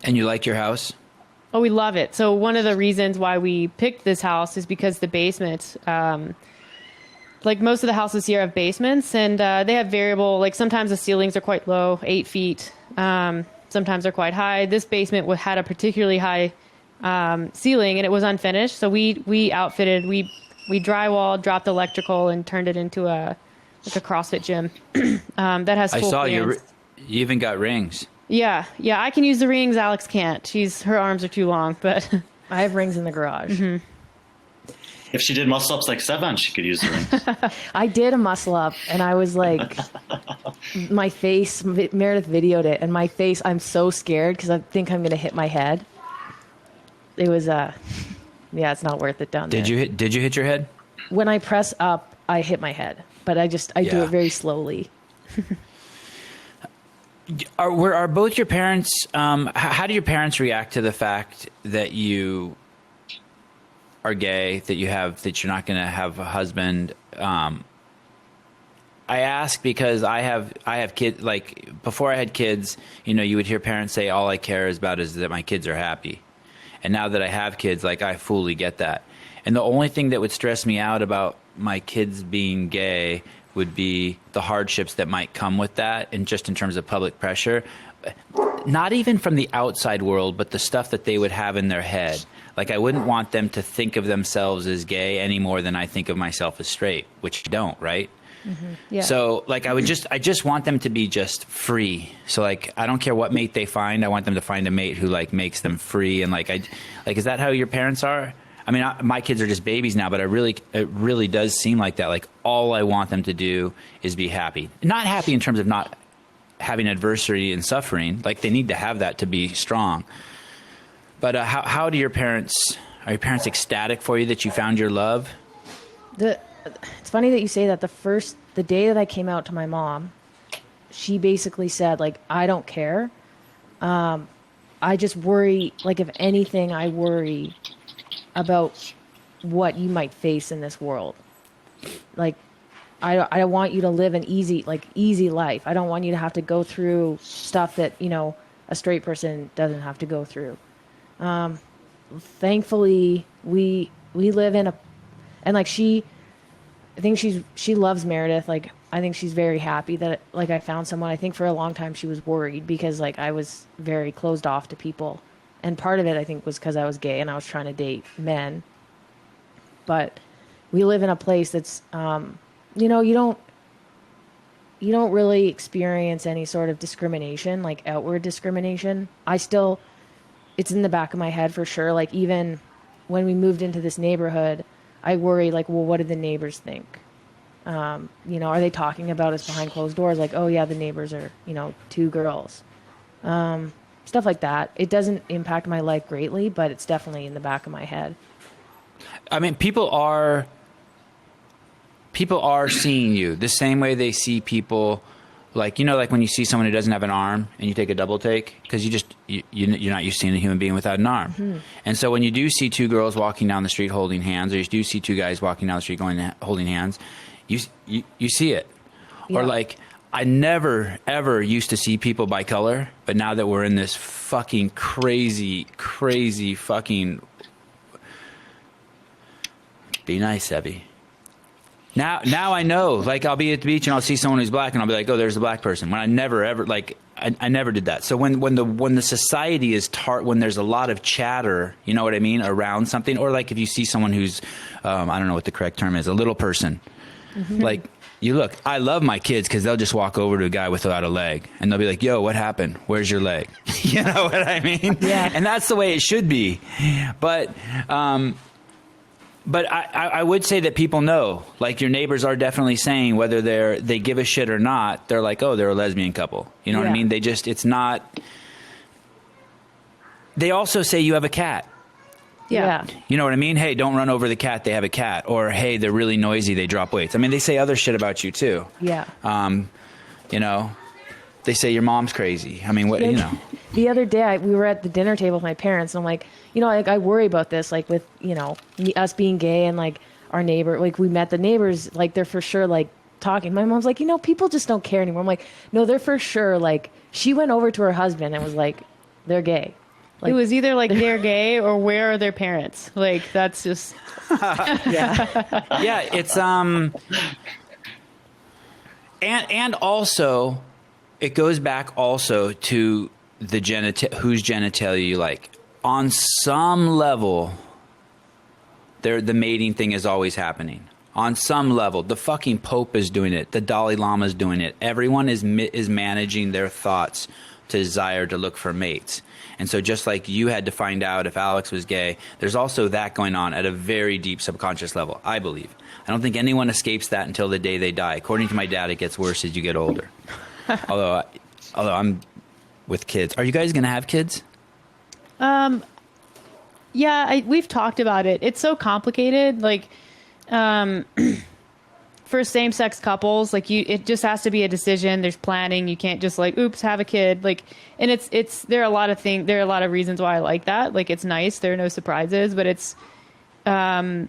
Speaker 1: And you like your house?
Speaker 3: Oh, we love it. So one of the reasons why we picked this house is because the basement, like most of the houses here have basements, and they have variable, like sometimes the ceilings are quite low, 8 feet. Sometimes they're quite high. This basement had a particularly high ceiling, and it was unfinished. So we outfitted, we drywalled, dropped electrical, and turned it into a CrossFit gym that has full fans.
Speaker 1: You even got rings.
Speaker 3: Yeah, I can use the rings. Alex can't. Her arms are too long, but
Speaker 2: I have rings in the garage.
Speaker 3: Mm-hmm.
Speaker 4: If she did muscle ups like Sevan, she could use the rings.
Speaker 2: I did a muscle up, and I was like, my face, Meredith videoed it, and my face, I'm so scared because I think I'm going to hit my head. It was, it's not worth it down there.
Speaker 1: Did you hit your head?
Speaker 2: When I press up, I hit my head, but I do it very slowly.
Speaker 1: Are both your parents, how do your parents react to the fact that you are gay, that you're not going to have a husband? I ask because I have kids, like before I had kids, you would hear parents say, all I care about is that my kids are happy. And now that I have kids, like I fully get that. And the only thing that would stress me out about my kids being gay would be the hardships that might come with that, and just in terms of public pressure, not even from the outside world, but the stuff that they would have in their head. Like I wouldn't want them to think of themselves as gay any more than I think of myself as straight, which you don't, right?
Speaker 2: Mm-hmm. Yeah.
Speaker 1: So like I just want them to be just free. So like I don't care what mate they find, I want them to find a mate who like makes them free. And is that how your parents are? I mean, my kids are just babies now, but it really does seem like that. Like all I want them to do is be happy. Not happy in terms of not having adversity and suffering. Like they need to have that to be strong. But how do are your parents ecstatic for you that you found your love?
Speaker 2: It's funny that you say that. The day that I came out to my mom, she basically said, like, I don't care. I just worry, like, if anything, I worry about what you might face in this world. Like, I want you to live an easy life. I don't want you to have to go through stuff that, a straight person doesn't have to go through. Thankfully, we live in I think she loves Meredith. Like, I think she's very happy that, like, I found someone. I think for a long time she was worried because, like, I was very closed off to people. And part of it, I think, was because I was gay and I was trying to date men. But we live in a place that's, you don't really experience any sort of discrimination, like outward discrimination. It's in the back of my head for sure. Like, even when we moved into this neighborhood, I worry, like, well, what do the neighbors think? Are they talking about us behind closed doors? Like, oh yeah, the neighbors are, 2 girls. Stuff like that. It doesn't impact my life greatly, but it's definitely in the back of my head.
Speaker 1: I mean, people are seeing you the same way they see people, like, like when you see someone who doesn't have an arm and you take a double take because you're not used to seeing a human being without an arm. Mm-hmm. And so when you do see 2 girls walking down the street holding hands, or you do see 2 guys walking down the street holding hands, you see it. Yeah. Or like, I never ever used to see people by color, but now that we're in this fucking crazy fucking, be nice, Evie. Now I know, like, I'll be at the beach and I'll see someone who's black and I'll be like, oh, there's a black person. When I never ever, like, I never did that. So when the society is when there's a lot of chatter, you know what I mean, around something, or like if you see someone who's, I don't know what the correct term is, a little person, mm-hmm. like You look, I love my kids because they'll just walk over to a guy without a leg and they'll be like, yo, what happened? Where's your leg? You know what I mean?
Speaker 2: Yeah.
Speaker 1: And that's the way it should be. But I would say that people know, like your neighbors are definitely saying whether they give a shit or not. They're like, oh, they're a lesbian couple. You know what I mean? They just, it's not. They also say you have a cat.
Speaker 2: Yeah.
Speaker 1: You know what I mean? Hey, don't run over the cat. They have a cat. Or, hey, they're really noisy. They drop weights. I mean, they say other shit about you too.
Speaker 2: Yeah.
Speaker 1: You know, they say your mom's crazy. I mean, what, you know.
Speaker 2: The other day, we were at the dinner table with my parents, and I'm like, you know, like I worry about this, like with, you know, us being gay and like our neighbor, like we met the neighbors, like they're for sure like talking. My mom's like, you know, people just don't care anymore. I'm like, no, they're for sure. Like she went over to her husband and was like, they're gay. Like,
Speaker 3: it was either like they're gay or where are their parents? Like that's just
Speaker 1: Yeah, it's and also it goes back also to the whose genitalia you like. On some level, the mating thing is always happening. On some level, the fucking Pope is doing it. The Dalai Lama is doing it. Everyone is managing their thoughts to desire to look for mates. And so just like you had to find out if Alex was gay, there's also that going on at a very deep subconscious level, I believe. I don't think anyone escapes that until the day they die. According to my dad, it gets worse as you get older. although I'm with kids. Are you guys going to have kids?
Speaker 3: Yeah, we've talked about it. It's so complicated. Like, for same-sex couples, like it just has to be a decision. There's planning. You can't just like, oops, have a kid. Like, and there are a lot of there are a lot of reasons why I like that. Like, it's nice. There are no surprises, but it's, you know,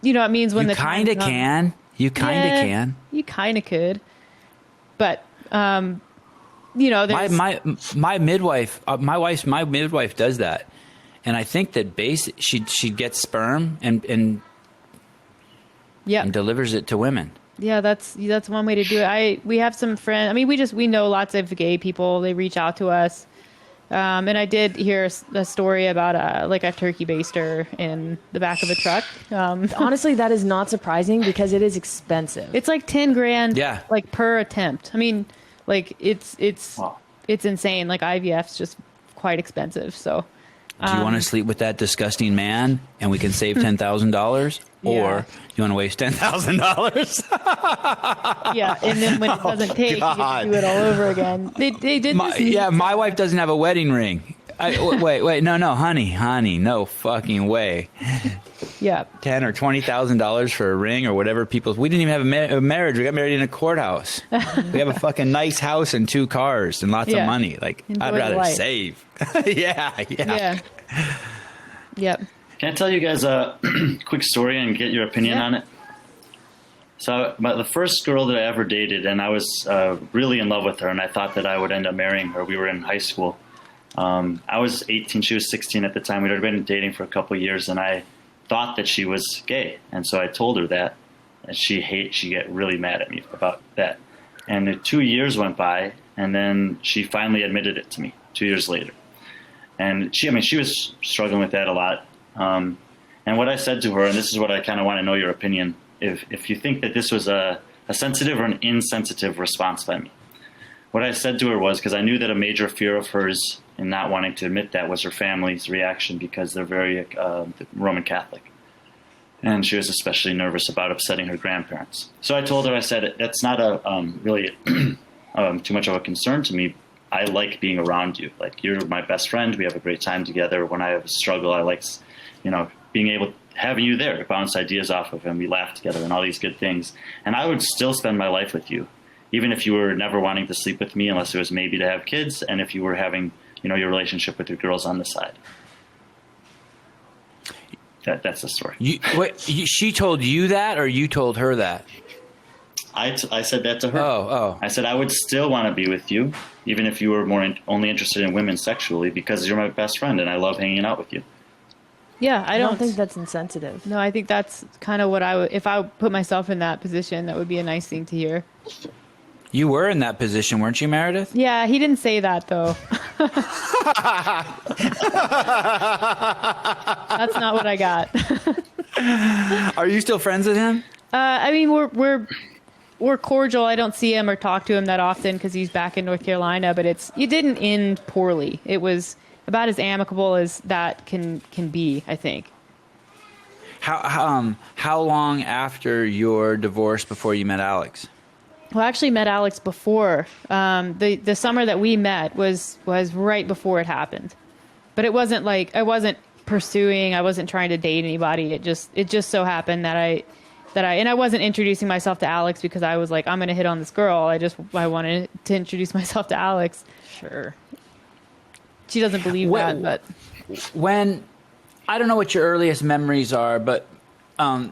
Speaker 3: it means when
Speaker 1: you kind of can. You kind of can. You
Speaker 3: kind of could, but you know, there's
Speaker 1: my midwife, my midwife does that, and I think that she gets sperm and delivers it to women.
Speaker 3: Yeah, that's one way to do it. We have some friends. I mean, we know lots of gay people. They reach out to us, and I did hear a story about like a turkey baster in the back of a truck.
Speaker 2: honestly, that is not surprising because it is expensive.
Speaker 3: It's like $10,000,
Speaker 1: Yeah.
Speaker 3: like per attempt. I mean, like it's insane. Like IVF's just quite expensitive. So,
Speaker 1: do you want to sleep with that disgusting man and we can save $10,000, or you want to waste $10,000?
Speaker 3: Yeah, and then when it doesn't take, you get to do it all over again. They did.
Speaker 1: My wife doesn't have a wedding ring. Wait, no, honey, no fucking way.
Speaker 3: Yeah,
Speaker 1: $10,000 or $20,000 for a ring or whatever. We didn't even have a marriage. We got married in a courthouse. We have a fucking nice house and 2 cars and lots of money. Like,
Speaker 3: enjoy
Speaker 1: I'd rather
Speaker 3: life.
Speaker 1: save. Yeah.
Speaker 3: Yep.
Speaker 4: Can I tell you guys a quick story and get your opinion on it? So, the first girl that I ever dated, and I was really in love with her, and I thought that I would end up marrying her. We were in high school. I was 18, she was 16 at the time. We'd already been dating for a couple of years, and I thought that she was gay. And so I told her that, and she got really mad at me about that. And 2 years went by, and then she finally admitted it to me 2 years later. And she was struggling with that a lot. And what I said to her, and this is what I kind of want to know your opinion, if you think that this was a sensitive or an insensitive response by me. What I said to her was, because I knew that a major fear of hers in not wanting to admit that was her family's reaction, because they're very Roman Catholic. And she was especially nervous about upsetting her grandparents. So I told her, I said, that's not really too much of a concern to me. I like being around you. Like, you're my best friend. We have a great time together. When I have a struggle, I like, being having you there to bounce ideas off of, and we laugh together and all these good things. And I would still spend my life with you, even if you were never wanting to sleep with me, unless it was maybe to have kids, and if you were having, your relationship with your girls on the side. That's the story.
Speaker 1: She told you that, or you told her that?
Speaker 4: I said that to her.
Speaker 1: Oh.
Speaker 4: I said I would still want to be with you, even if you were only interested in women sexually, because you're my best friend and I love hanging out with you.
Speaker 3: Yeah,
Speaker 2: I don't think that's insensitive.
Speaker 3: No, I think that's kind of what I would, if I put myself in that position, that would be a nice thing to hear.
Speaker 1: You were in that position, weren't you, Meredith?
Speaker 3: Yeah, he didn't say that, though. That's not what I got.
Speaker 1: Are you still friends with him?
Speaker 3: I mean, we're we're cordial. I don't see him or talk to him that often because he's back in North Carolina, but it didn't end poorly. It was about as amicable as that can be, I think.
Speaker 1: How long after your divorce before you met Alex?
Speaker 3: Well, I actually met Alex before. The summer that we met was right before it happened. But it wasn't like I wasn't pursuing, I wasn't trying to date anybody. It just so happened that I wasn't introducing myself to Alex because I was like, I'm going to hit on this girl. I wanted to introduce myself to Alex.
Speaker 2: Sure.
Speaker 3: She doesn't believe that, but
Speaker 1: when I don't know what your earliest memories are, but I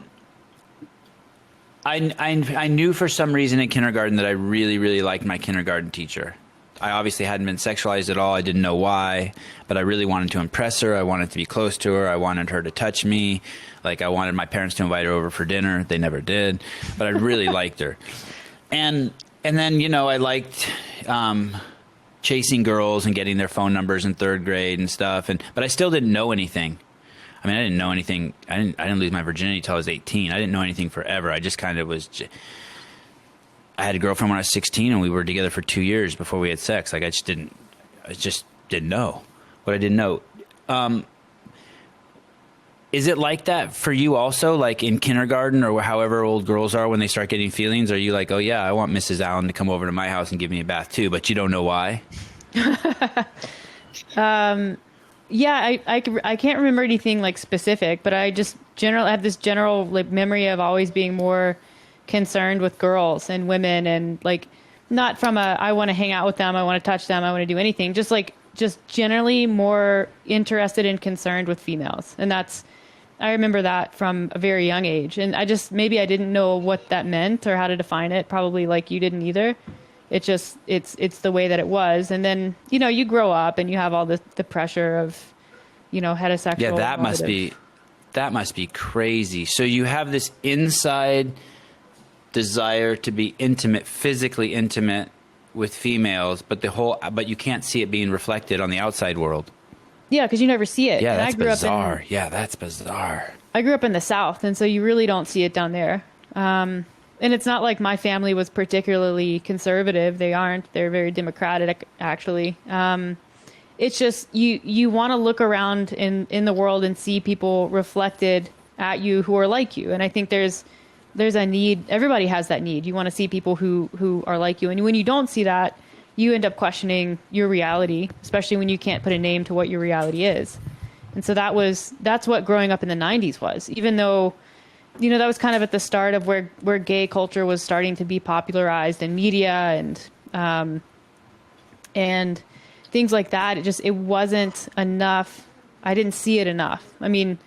Speaker 1: knew for some reason in kindergarten that I really, really liked my kindergarten teacher. I obviously hadn't been sexualized at all. I didn't know why, but I really wanted to impress her. I wanted to be close to her. I wanted her to touch me. Like I wanted my parents to invite her over for dinner. They never did, but I really liked her. And then, you know, I liked chasing girls and getting their phone numbers in third grade and stuff. But I still didn't know anything. I mean, I didn't know anything. I didn't lose my virginity until I was 18. I didn't know anything forever. I just kind of was. I had a girlfriend when I was 16, and we were together for 2 years before we had sex. Like I just didn't know what I didn't know. Is it like that for you also? Like in kindergarten or however old girls are when they start getting feelings? Are you like, oh yeah, I want Mrs. Allen to come over to my house and give me a bath too, but you don't know why?
Speaker 3: Yeah, I can't remember anything like specific, but I just have this general like memory of always being more concerned with girls and women, and like not from I want to hang out with them, I want to touch them, I want to do anything, just generally more interested and concerned with females. And I remember that from a very young age, and maybe I didn't know what that meant or how to define it, probably like you didn't either. It's the way that it was. And then, you know, you grow up and you have all the pressure of, you know, heterosexual. Yeah,
Speaker 1: that must be crazy. So you have this inside desire to be intimate, physically intimate with females, but you can't see it being reflected on the outside world.
Speaker 3: Yeah, because you never see it.
Speaker 1: Yeah,
Speaker 3: and
Speaker 1: that's bizarre. That's bizarre.
Speaker 3: I grew up in the South, and so you really don't see it down there. And it's not like my family was particularly conservative. They aren't. They're very democratic, actually. It's just you want to look around in the world and see people reflected at you who are like you. And I think there's a need. Everybody has that need. You want to see people who are like you. And when you don't see that, you end up questioning your reality, especially when you can't put a name to what your reality is. And so that's what growing up in the 90s was, even though, you know, that was kind of at the start of where gay culture was starting to be popularized in media and things like that. It wasn't enough. I didn't see it enough. I mean,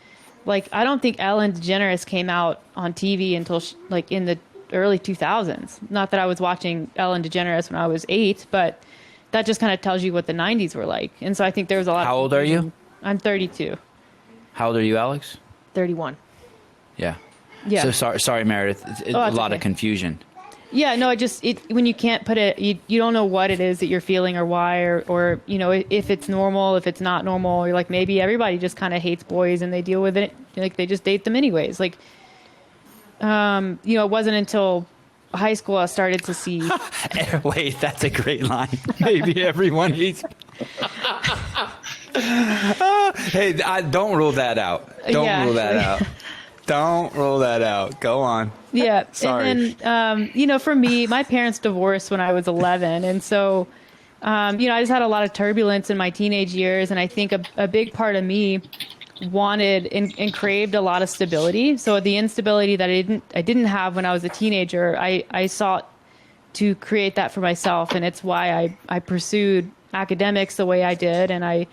Speaker 3: like, I don't think Ellen DeGeneres came out on TV until like in the early 2000s. Not that I was watching Ellen DeGeneres when I was 8, but that just kind of tells you what the 90s were like. And so I think there was a lot.
Speaker 1: How old are you?
Speaker 3: I'm 32.
Speaker 1: How old are you, Alex?
Speaker 2: 31.
Speaker 1: Yeah.
Speaker 3: Yeah.
Speaker 1: So sorry, Meredith. A lot of confusion.
Speaker 3: Yeah, no, when you can't put it, you don't know what it is that you're feeling or why, or you know, if it's normal, if it's not normal. You're like, maybe everybody just kind of hates boys and they deal with it, like they just date them anyways. Like, you know, it wasn't until high school I started to see.
Speaker 1: Wait, that's a great line. Maybe everyone hates. Hey, don't rule that out. Don't rule that out. Don't rule that out. Go on.
Speaker 3: Yeah.
Speaker 1: Sorry.
Speaker 3: And then, you know, for me, my parents divorced when I was 11. And so, you know, I just had a lot of turbulence in my teenage years. And I think a big part of me wanted and craved a lot of stability. So the instability that I didn't have when I was a teenager, I sought to create that for myself. And it's why I pursued academics the way I did. And I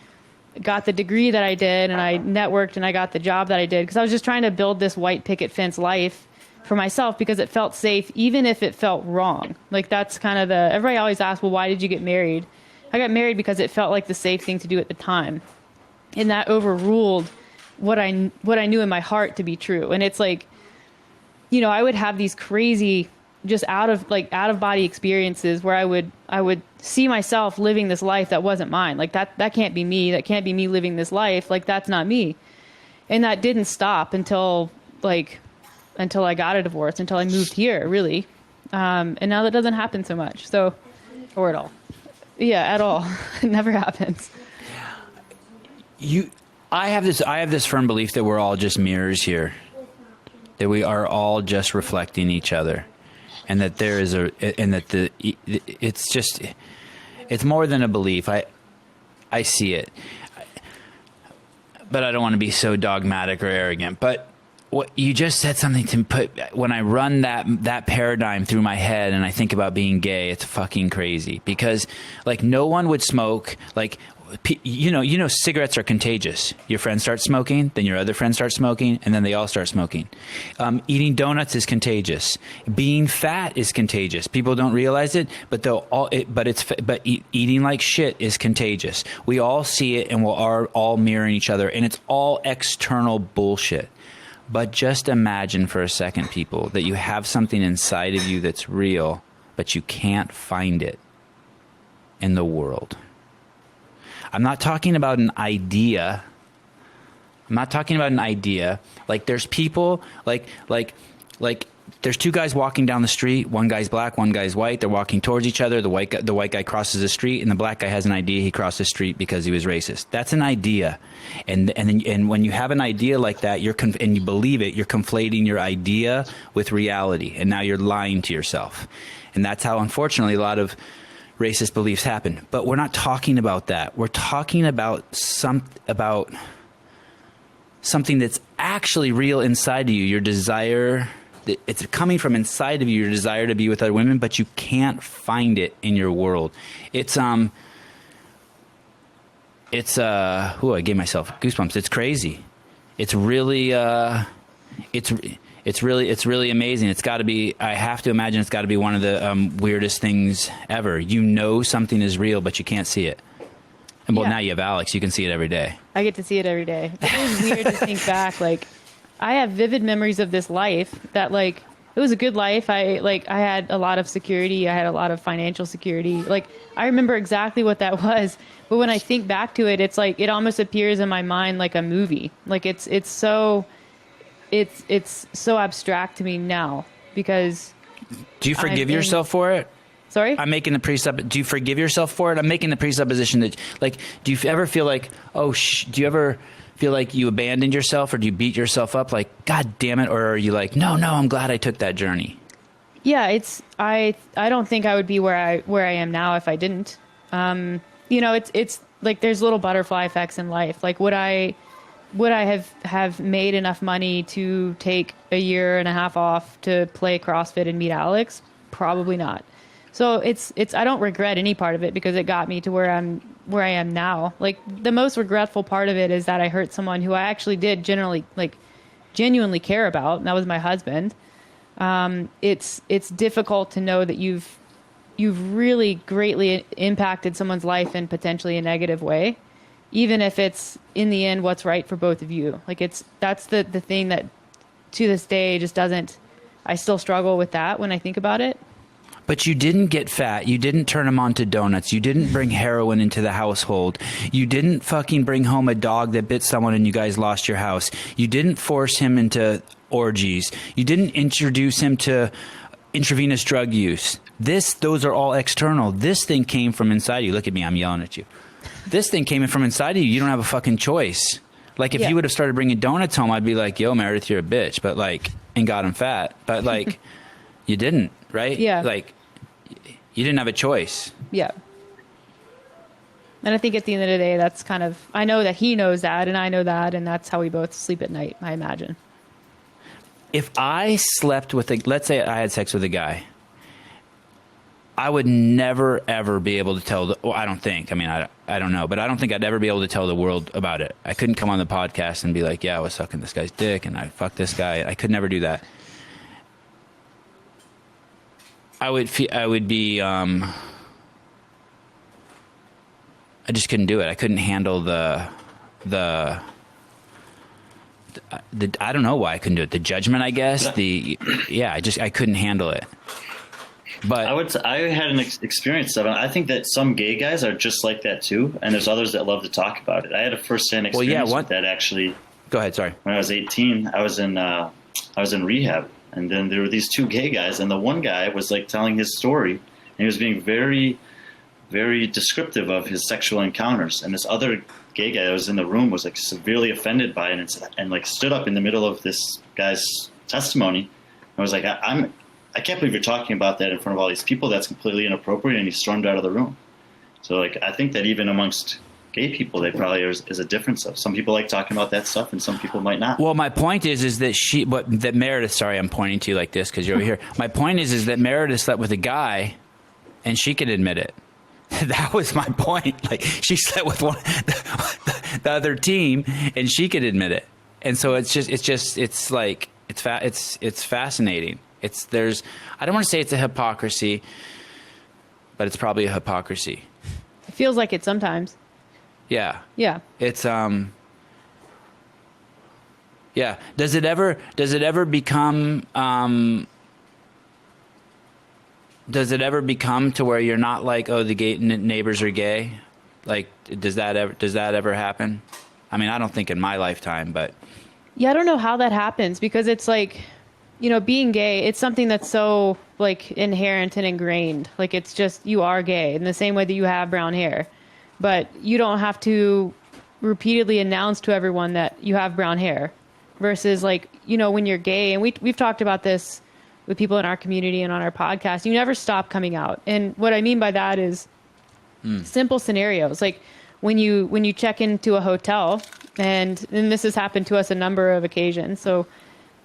Speaker 3: got the degree that I did, and I networked, and I got the job that I did, because I was just trying to build this white picket fence life for myself, because it felt safe, even if it felt wrong. Like, that's kind of everybody always asks, well, why did you get married? I got married because it felt like the safe thing to do at the time. And that overruled what I knew in my heart to be true. And it's like, you know, I would have these crazy, just out of body experiences where I would see myself living this life that wasn't mine. Like, that can't be me. That can't be me living this life. Like, that's not me. And that didn't stop until I got a divorce, until I moved here, really. And now that doesn't happen so much. So,
Speaker 2: Or at all.
Speaker 3: yeah, at all. It never happens.
Speaker 1: I have this firm belief that we're all just mirrors here, that we are all just reflecting each other, and that it's more than a belief. I see it, but I don't want to be so dogmatic or arrogant. But what you just said something to put when I run that paradigm through my head and I think about being gay, it's fucking crazy because like no one would smoke like. You know, cigarettes are contagious. Your friends start smoking, then your other friends start smoking, and then they all start smoking. Eating donuts is contagious. Being fat is contagious. People don't realize it, but eating like shit is contagious. We all see it, and we're all mirroring each other, and it's all external bullshit. But just imagine for a second, people, that you have something inside of you that's real, but you can't find it in the world. I'm not talking about an idea. Like there's people like there's two guys walking down the street. One guy's black, one guy's white. They're walking towards each other. The white guy crosses the street, and the black guy has an idea he crossed the street because he was racist. That's an idea, and when you have an idea like that, and you believe it, you're conflating your idea with reality, and now you're lying to yourself, and that's how unfortunately a lot of racist beliefs happen. But we're not talking about that. We're talking about something that's actually real inside of you. Your desire, it's coming from inside of you, your desire to be with other women, but you can't find it in your world. I gave myself goosebumps. It's crazy. It's really It's really amazing. It's got to be, I have to imagine it's got to be one of the weirdest things ever. You know something is real, but you can't see it. And well,
Speaker 3: Yeah.
Speaker 1: now you have Alex. You can see it every day.
Speaker 3: I get to see it every day. It is weird to think back. Like, I have vivid memories of this life that, like, it was a good life. I had a lot of security. I had a lot of financial security. Like, I remember exactly what that was. But when I think back to it, it's like, it almost appears in my mind like a movie. Like, it's so abstract to me now because.
Speaker 1: Do you forgive yourself for it?
Speaker 3: Sorry?
Speaker 1: Do you forgive yourself for it? I'm making the presupposition that, like, do you ever feel like, do you ever feel like you abandoned yourself, or do you beat yourself up like, God damn it? Or are you like, no, I'm glad I took that journey?
Speaker 3: Yeah, I don't think I would be where I am now if I didn't. It's like there's little butterfly effects in life. Like, would I have made enough money to take a year and a half off to play CrossFit and meet Alex? Probably not. So it's I don't regret any part of it because it got me to where I am now. Like, the most regretful part of it is that I hurt someone who I actually did genuinely care about, and that was my husband. It's difficult to know that you've really greatly impacted someone's life in potentially a negative way, even if it's in the end what's right for both of you. Like, that's the thing that to this day just doesn't. I still struggle with that when I think about it.
Speaker 1: But you didn't get fat. You didn't turn him on to donuts. You didn't bring heroin into the household. You didn't fucking bring home a dog that bit someone and you guys lost your house. You didn't force him into orgies. You didn't introduce him to intravenous drug use. Those are all external. This thing came from inside you. Look at me. I'm yelling at you. This thing came in from inside of you. You don't have a fucking choice. Like, if you would have started bringing donuts home, I'd be like, yo, Meredith, you're a bitch. But, like, and got him fat. But, like, you didn't, right?
Speaker 3: Yeah.
Speaker 1: Like, you didn't have a choice.
Speaker 3: Yeah. And I think at the end of the day, that's kind of, I know that he knows that and I know that, and that's how we both sleep at night, I imagine.
Speaker 1: If I slept with let's say I had sex with a guy, I would never, ever be able to tell I don't think, I mean, I don't know, but I don't think I'd ever be able to tell the world about it. I couldn't come on the podcast and be like, yeah, I was sucking this guy's dick and I fucked this guy. I could never do that. I just couldn't do it. I couldn't handle the I don't know why I couldn't do it. The judgment, I guess. I couldn't handle it. But
Speaker 4: I had an experience of it. I think that some gay guys are just like that too, and there's others that love to talk about it. I had a first-hand experience with that, actually.
Speaker 1: Go ahead. Sorry.
Speaker 4: When I was 18, I was in rehab, And then there were these two gay guys, and the one guy was like telling his story, and he was being very, very descriptive of his sexual encounters. And this other gay guy that was in the room was like severely offended by it, and like stood up in the middle of this guy's testimony. I was like, I can't believe you're talking about that in front of all these people. That's completely inappropriate. And he stormed out of the room. So like, I think that even amongst gay people, they probably is a difference of some people like talking about that stuff and some people might not.
Speaker 1: Well, my point is that Meredith, sorry, I'm pointing to you like this because you're over here. My point is that Meredith slept with a guy and she could admit it. That was my point. Like, she slept with the other team and she could admit it. And so it's fascinating. I don't want to say it's a hypocrisy, but it's probably a hypocrisy.
Speaker 3: It feels like it sometimes.
Speaker 1: Yeah.
Speaker 3: Yeah.
Speaker 1: It's yeah. Does it ever become to where you're not like, oh, the gay neighbors are gay? Like, does that ever happen? I mean, I don't think in my lifetime, but
Speaker 3: yeah, I don't know how that happens because it's like, being gay, it's something that's so like inherent and ingrained. Like, it's just, you are gay in the same way that you have brown hair, but you don't have to repeatedly announce to everyone that you have brown hair versus like, when you're gay, and we've talked about this with people in our community and on our podcast, you never stop coming out. And what I mean by that is simple scenarios. Like when you check into a hotel, and this has happened to us a number of occasions. So,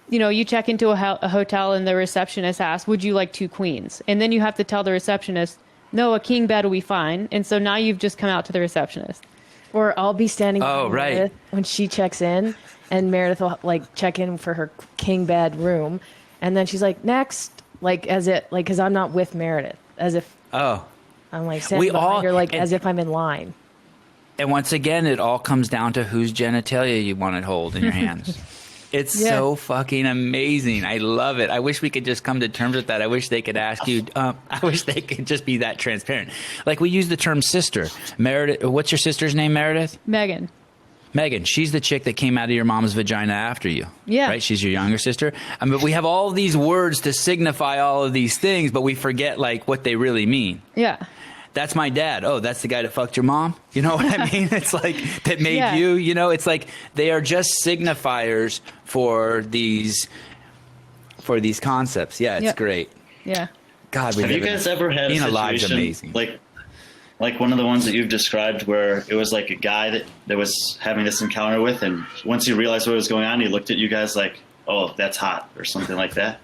Speaker 3: you check into a hotel and the receptionist asks, would you like 2 queens? And then you have to tell the receptionist, no, a king bed will be fine. And so now you've just come out to the receptionist.
Speaker 2: Or I'll be standing
Speaker 1: behind
Speaker 2: Meredith when she checks in, and Meredith will like check in for her king bed room. And then she's like, next, like as it, like, cause I'm not with Meredith, as if I'm like standing behind her, like as if I'm in line.
Speaker 1: And once again, it all comes down to whose genitalia you want to hold in your hands. It's so fucking amazing. I love it. I wish we could just come to terms with that. I wish they could ask you. I wish they could just be that transparent. Like we use the term sister. Meredith, what's your sister's name, Meredith?
Speaker 3: Megan.
Speaker 1: She's the chick that came out of your mom's vagina after you.
Speaker 3: Yeah.
Speaker 1: Right? She's your younger sister. I mean, we have all these words to signify all of these things, but we forget like what they really mean.
Speaker 3: Yeah.
Speaker 1: That's my dad. Oh, that's the guy that fucked your mom? You know what I mean? It's like, that made you, it's like they are just signifiers for these concepts. Yeah, it's great.
Speaker 3: Yeah.
Speaker 1: God,
Speaker 4: have you guys ever had a situation
Speaker 1: amazing.
Speaker 4: like one of the ones that you've described where it was like a guy that was having this encounter with, and once he realized what was going on, he looked at you guys like, oh, that's hot, or something like that?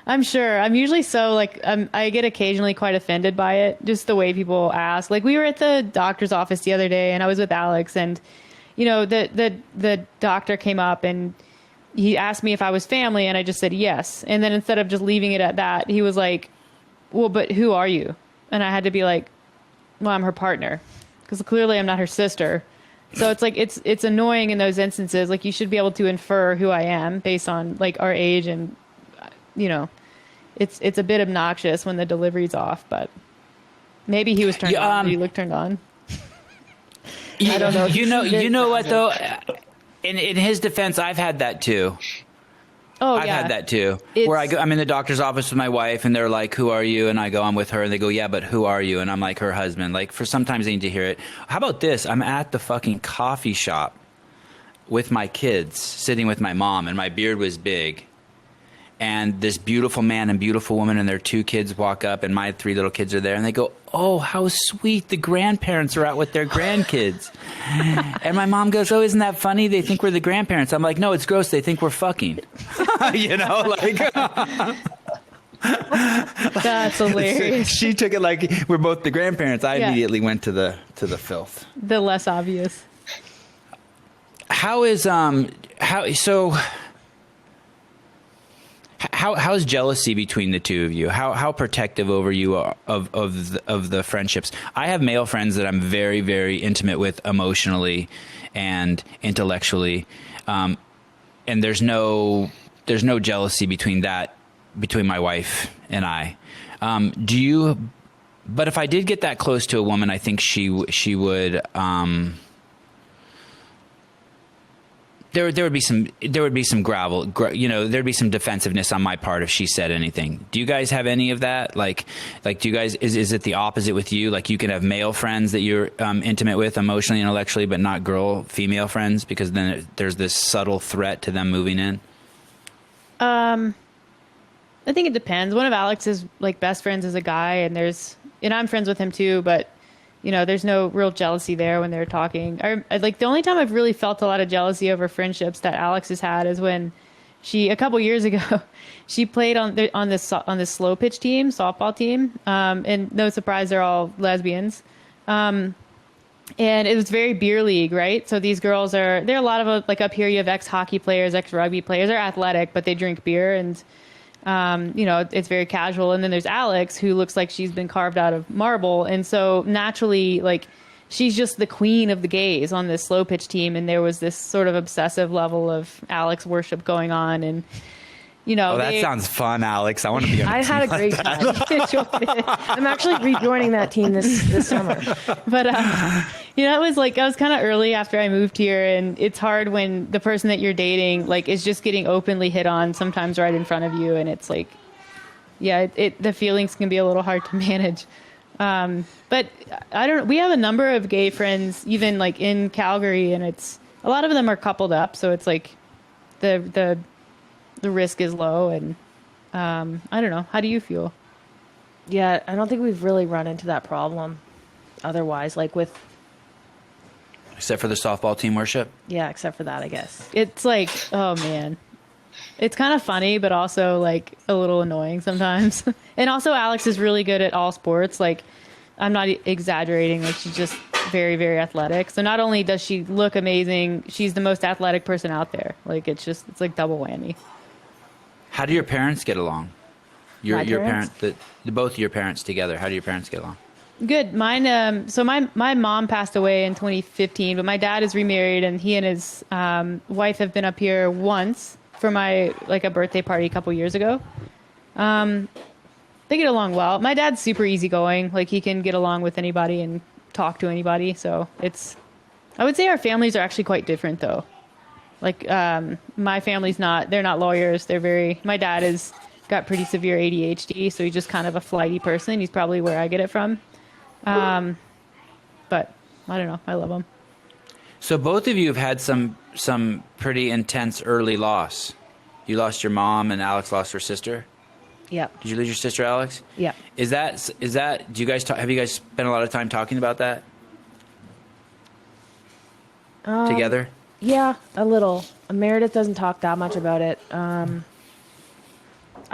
Speaker 3: I'm sure. I'm usually so like I get occasionally quite offended by it, just the way people ask. Like we were at the doctor's office the other day, and I was with Alex, and the doctor came up and he asked me if I was family, and I just said yes. And then instead of just leaving it at that, he was like, "Well, but who are you?" And I had to be like, "Well, I'm her partner," because clearly I'm not her sister. So it's like it's annoying in those instances. Like you should be able to infer who I am based on like our age and. It's a bit obnoxious when the delivery's off, but maybe he was turned on. Did he look turned on?
Speaker 2: I don't know.
Speaker 1: You know what though? In his defense, I've had that too.
Speaker 3: Oh,
Speaker 1: I've had that too. Where I'm in the doctor's office with my wife, and they're like, "Who are you?" And I go, "I'm with her." And they go, "Yeah, but who are you?" And I'm like, "Her husband." Like sometimes they need to hear it. How about this? I'm at the fucking coffee shop with my kids, sitting with my mom, and my beard was big. And this beautiful man and beautiful woman and their 2 kids walk up, and my 3 little kids are there, and they go, "Oh, how sweet! The grandparents are out with their grandkids." And my mom goes, "Oh, isn't that funny? They think we're the grandparents." I'm like, "No, it's gross. They think we're fucking."
Speaker 3: That's hilarious.
Speaker 1: She took it like we're both the grandparents. I immediately went to the filth.
Speaker 3: The less obvious.
Speaker 1: How's jealousy between the two of you? How protective over you are of the friendships? I have male friends that I'm very, very intimate with emotionally and intellectually, and there's no jealousy between my wife and I. Do you? But if I did get that close to a woman, I think she would. there would be some gravel, there'd be some defensiveness on my part if she said anything. Do you guys have any of that? Like do you guys, is it the opposite with you? Like you can have male friends that you're intimate with emotionally, intellectually, but not female friends, because then there's this subtle threat to them moving in?
Speaker 3: I think it depends. One of Alex's like best friends is a guy, and I'm friends with him too, but there's no real jealousy there when they're talking. Like the only time I've really felt a lot of jealousy over friendships that Alex has had is when a couple years ago, she played on this slow pitch team, softball team. And no surprise, they're all lesbians. And it was very beer league, right? So these girls there are a lot of like up here, you have ex-hockey players, ex-rugby players. They're athletic, but they drink beer, and it's very casual. And then there's Alex, who looks like she's been carved out of marble. And so naturally, like, she's just the queen of the gays on this slow pitch team. And there was this sort of obsessive level of Alex worship going on. And,
Speaker 1: that sounds fun, Alex. I want to be on a
Speaker 2: I
Speaker 1: team
Speaker 2: had a
Speaker 1: like
Speaker 2: great
Speaker 1: that.
Speaker 2: time. I'm actually rejoining that team this summer.
Speaker 3: But, it was like, I was kind of early after I moved here, and it's hard when the person that you're dating, like, is just getting openly hit on sometimes right in front of you. And it's like, the feelings can be a little hard to manage. But we have a number of gay friends, even like in Calgary, and a lot of them are coupled up. So it's like the risk is low, and I don't know. How do you feel?
Speaker 2: Yeah, I don't think we've really run into that problem otherwise, like with...
Speaker 1: Except for the softball team worship?
Speaker 2: Yeah, except for that, I guess.
Speaker 3: It's like, oh man. It's kind of funny, but also like a little annoying sometimes. And also Alex is really good at all sports. Like, I'm not exaggerating. Like, she's just very, very athletic. So not only does she look amazing, she's the most athletic person out there. Like, it's like double whammy.
Speaker 1: How do your parents get along?
Speaker 2: My parents?
Speaker 3: Both
Speaker 1: of your parents together. How do your parents get along?
Speaker 3: Good. Mine. So my mom passed away in 2015, but my dad is remarried, and he and his wife have been up here once for a birthday party a couple years ago. They get along well. My dad's super easygoing. Like, he can get along with anybody and talk to anybody. So I would say our families are actually quite different, though. Like, my family's they're not lawyers. My dad has got pretty severe ADHD, so he's just kind of a flighty person. He's probably where I get it from. But I don't know. I love him.
Speaker 1: So both of you have had some pretty intense early loss. You lost your mom, and Alex lost her sister.
Speaker 2: Yep.
Speaker 1: Did you lose your sister, Alex?
Speaker 2: Yeah.
Speaker 1: Is that? Do you guys have you guys spent a lot of time talking about that together?
Speaker 2: Yeah, a little. Meredith doesn't talk that much about it. I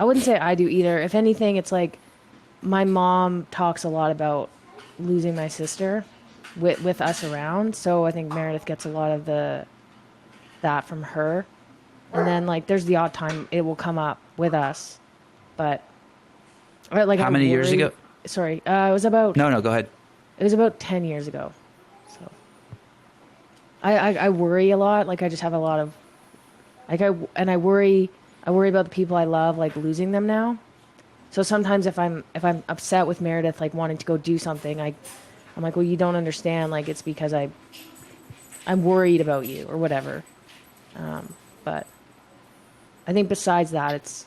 Speaker 2: wouldn't say I do either. If anything, it's like my mom talks a lot about losing my sister with us around. So I think Meredith gets a lot of that from her. And then, like, there's the odd time it will come up with us. But, like,
Speaker 1: how many years ago?
Speaker 2: Sorry, it was about...
Speaker 1: No, go ahead.
Speaker 2: It was about 10 years ago. So I worry a lot. Like, I just have a lot of... Like, I worry about the people I love, like, losing them now. So sometimes if I'm upset with Meredith, like, wanting to go do something, I'm like, well, you don't understand. Like, it's because I'm worried about you or whatever. But I think besides that,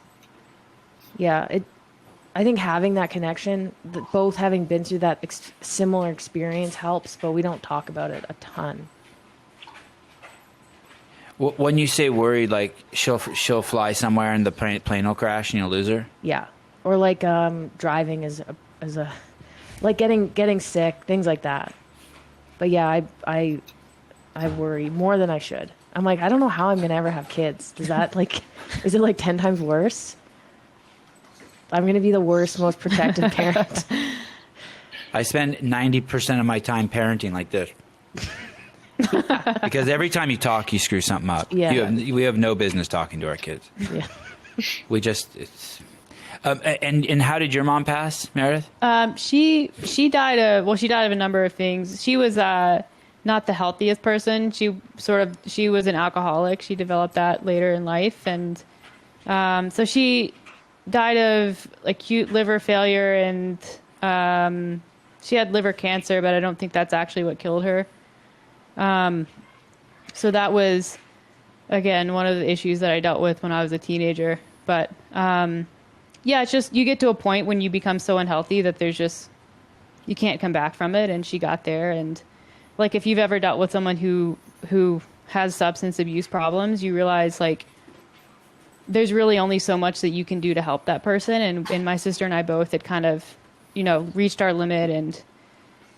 Speaker 2: I think having that connection, both having been through that similar experience helps, but we don't talk about it a ton.
Speaker 1: When you say worried, like she'll fly somewhere and the plane will crash and you'll lose her?
Speaker 2: Yeah. Or like driving as a like getting sick, things like that. But yeah, I worry more than I should. I'm like, I don't know how I'm gonna ever have kids. Does that is it like 10 times worse? I'm gonna be the worst, most protective parent.
Speaker 1: I spend 90% of my time parenting like this. Because every time you talk, you screw something up.
Speaker 2: Yeah.
Speaker 1: We have no business talking to our kids.
Speaker 2: Yeah.
Speaker 1: We just and how did your mom pass, Meredith?
Speaker 3: She died of a number of things. She was not the healthiest person. She was an alcoholic. She developed that later in life, and so she died of acute liver failure, and she had liver cancer, but I don't think that's actually what killed her. So that was again, one of the issues that I dealt with when I was a teenager. But yeah, it's just you get to a point when you become so unhealthy that there's just you can't come back from it. And she got there. And like if you've ever dealt with someone who has substance abuse problems, you realize like there's really only so much that you can do to help that person. And my sister and I both had kind of, you know, reached our limit and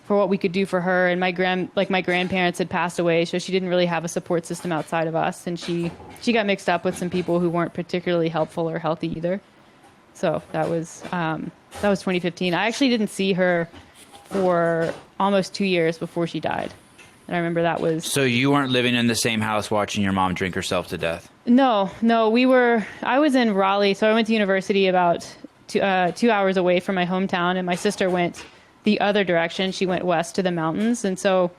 Speaker 3: for what we could do for her. And my grandparents had passed away, so she didn't really have a support system outside of us. And she got mixed up with some people who weren't particularly helpful or healthy either. So that was 2015. I actually didn't see her for almost 2 years before she died. And I remember that was...
Speaker 1: So you weren't living in the same house watching your mom drink herself to death?
Speaker 3: No, I was in Raleigh, so I went to university about 2 hours away from my hometown, and my sister went the other direction. She went west to the mountains. And so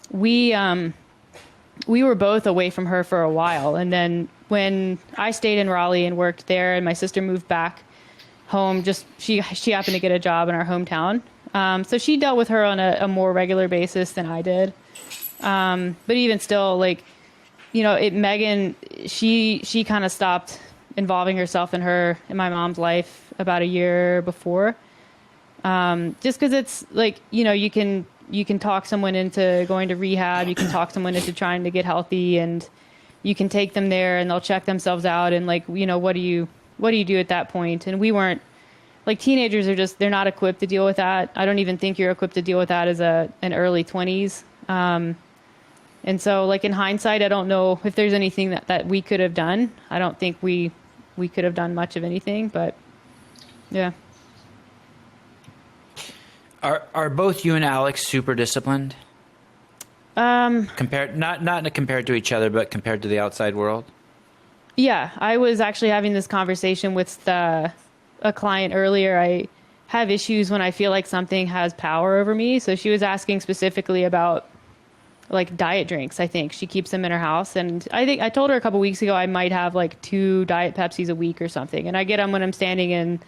Speaker 3: we were both away from her for a while. And then when I stayed in Raleigh and worked there and my sister moved back home, just she happened to get a job in our hometown. So she dealt with her on a more regular basis than I did. But even still, like, you know, Megan, she kind of stopped involving herself in my mom's life about a year before. Just because it's like, you know, you can talk someone into going to rehab, you can talk someone into trying to get healthy, and you can take them there and they'll check themselves out. And like, you know, what do you do at that point? And we weren't, like, teenagers are just, they're not equipped to deal with that. I don't even think you're equipped to deal with that as an early 20s. And so, like, in hindsight, I don't know if there's anything that we could have done. I don't think we could have done much of anything, but yeah.
Speaker 1: Are both you and Alex super disciplined? Compared not compared to each other, but compared to the outside world?
Speaker 3: Yeah, I was actually having this conversation with a client earlier. I have issues when I feel like something has power over me. So she was asking specifically about like diet drinks. I think she keeps them in her house. And I think I told her a couple weeks ago I might have like 2 Diet Pepsis a week or something. And I get them when I'm standing in,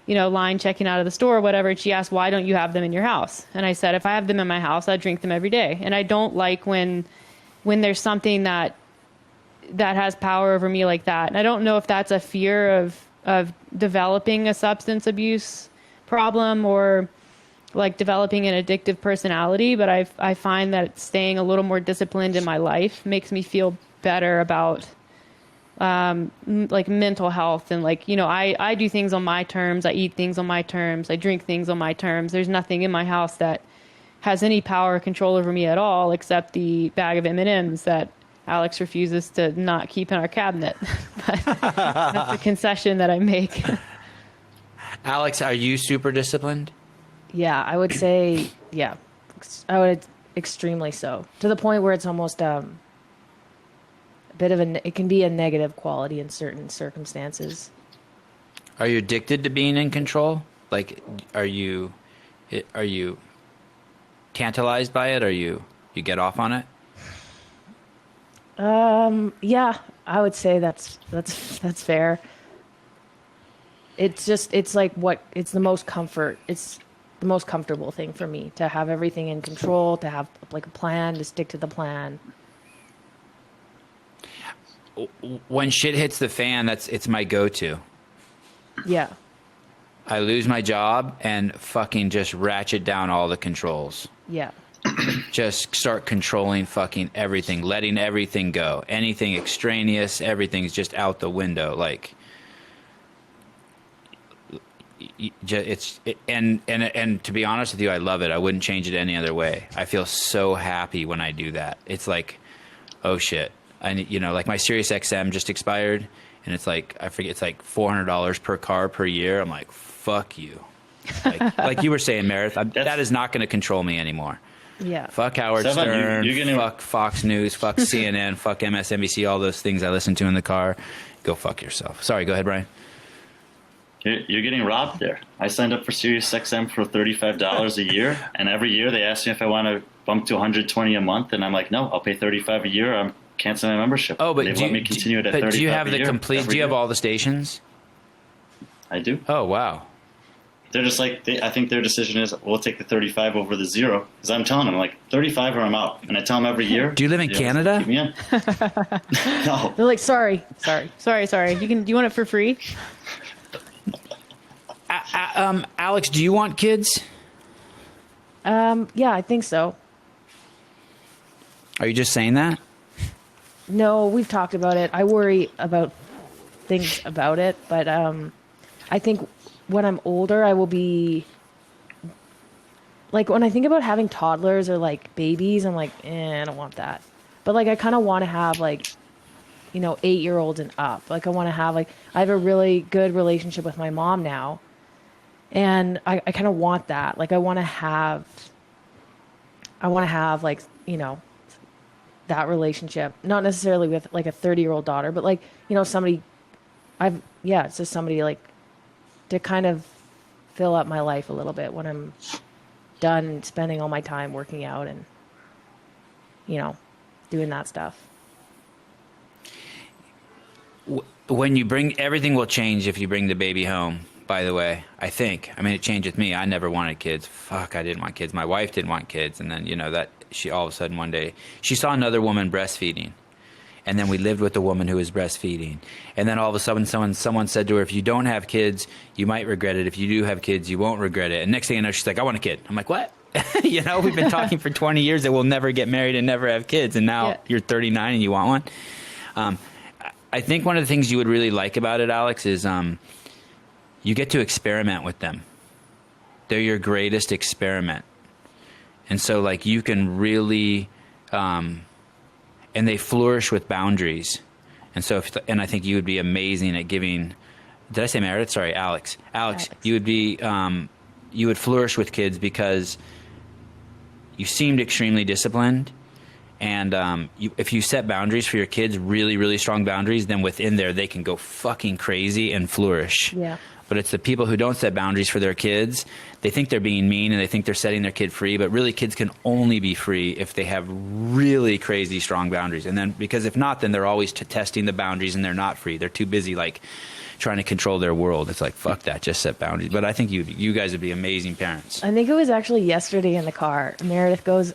Speaker 3: you know, line checking out of the store or whatever. And she asked, why don't you have them in your house? And I said, if I have them in my house, I drink them every day. And I don't like when there's something that has power over me like that. And I don't know if that's a fear of developing a substance abuse problem or like developing an addictive personality, but I find that staying a little more disciplined in my life makes me feel better about like mental health. And like, you know, I do things on my terms. I eat things on my terms. I drink things on my terms. There's nothing in my house that has any power or control over me at all, except the bag of M&Ms that Alex refuses to not keep in our cabinet. But that's a concession that I make.
Speaker 1: Alex, are you super disciplined?
Speaker 2: Yeah, I would say, yeah. I would extremely so. To the point where it's almost a bit of it can be a negative quality in certain circumstances.
Speaker 1: Are you addicted to being in control? Like, are you tantalized by it? Are you get off on it?
Speaker 2: Yeah, I would say that's fair. It's the most comfortable thing for me to have everything in control, to have like a plan, to stick to the plan.
Speaker 1: When shit hits the fan, it's my go-to.
Speaker 2: Yeah.
Speaker 1: I lose my job and fucking just ratchet down all the controls.
Speaker 2: Yeah.
Speaker 1: Just start controlling fucking everything, letting everything go. Anything extraneous, everything's just out the window. Like, and to be honest with you, I love it. I wouldn't change it any other way. I feel so happy when I do that. It's like, oh shit. Like my Sirius XM just expired, and it's like, I forget, it's like $400 per car per year. I'm like, fuck you. Like you were saying, Meredith, that is not going to control me anymore.
Speaker 2: Yeah.
Speaker 1: Fuck Howard Stern, fuck Fox News, fuck CNN, fuck MSNBC, all those things I listen to in the car. Go fuck yourself. Sorry, go ahead, Brian.
Speaker 4: You're getting robbed there. I signed up for Sirius XM for $35 a year, and every year they ask me if I want to bump to $120 a month, and I'm like, no, I'll pay $35 a year. I'm canceling my membership.
Speaker 1: Oh, but
Speaker 4: they let me continue it at $35
Speaker 1: do you have
Speaker 4: a year
Speaker 1: complete? Do you have all the stations?
Speaker 4: I do.
Speaker 1: Oh wow.
Speaker 4: they're just like, I think their decision is, we'll take the 35 over the 0. Because I'm telling them, like, 35 or I'm out. And I tell them every year.
Speaker 1: Do you live in Canada?
Speaker 4: Keep me in. No.
Speaker 2: They're like, sorry.
Speaker 3: Do you want it for free?
Speaker 1: Alex, do you want kids?
Speaker 2: Yeah, I think so.
Speaker 1: Are you just saying that?
Speaker 2: No, we've talked about it. I worry about things about it, but I think when I'm older, I will be like, when I think about having toddlers or like babies, I'm like, I don't want that. But like, I kind of want to have like, 8-year-olds and up. Like, I want to have like, I have a really good relationship with my mom now, and I kind of want that. Like, I want to have like, that relationship, not necessarily with like a 30-year-old daughter, but like, somebody it's just somebody like to kind of fill up my life a little bit when I'm done spending all my time working out and, doing that stuff.
Speaker 1: When you bring, everything will change if you bring the baby home, by the way, I think. I mean, it changed with me. I never wanted kids. Fuck, I didn't want kids. My wife didn't want kids. And then, that she all of a sudden one day, she saw another woman breastfeeding. And then we lived with a woman who was breastfeeding. And then all of a sudden someone said to her, if you don't have kids, you might regret it. If you do have kids, you won't regret it. And next thing I know, she's like, I want a kid. I'm like, what? We've been talking for 20 years that we'll never get married and never have kids. And now you're 39 and you want one. I think one of the things you would really like about it, Alex, is you get to experiment with them. They're your greatest experiment. And so like you can really, and they flourish with boundaries. And so, and I think you would be amazing at giving, did I say Meredith? Sorry, Alex. Alex. You would be, you would flourish with kids because you seemed extremely disciplined. And if you set boundaries for your kids, really, really strong boundaries, then within there, they can go fucking crazy and flourish.
Speaker 2: Yeah.
Speaker 1: But it's the people who don't set boundaries for their kids. They think they're being mean and they think they're setting their kid free. But really, kids can only be free if they have really crazy strong boundaries. And then, because if not, then they're always testing the boundaries and they're not free. They're too busy, like, trying to control their world. It's like, fuck that, just set boundaries. But I think you guys would be amazing parents.
Speaker 2: I think it was actually yesterday in the car. Meredith goes,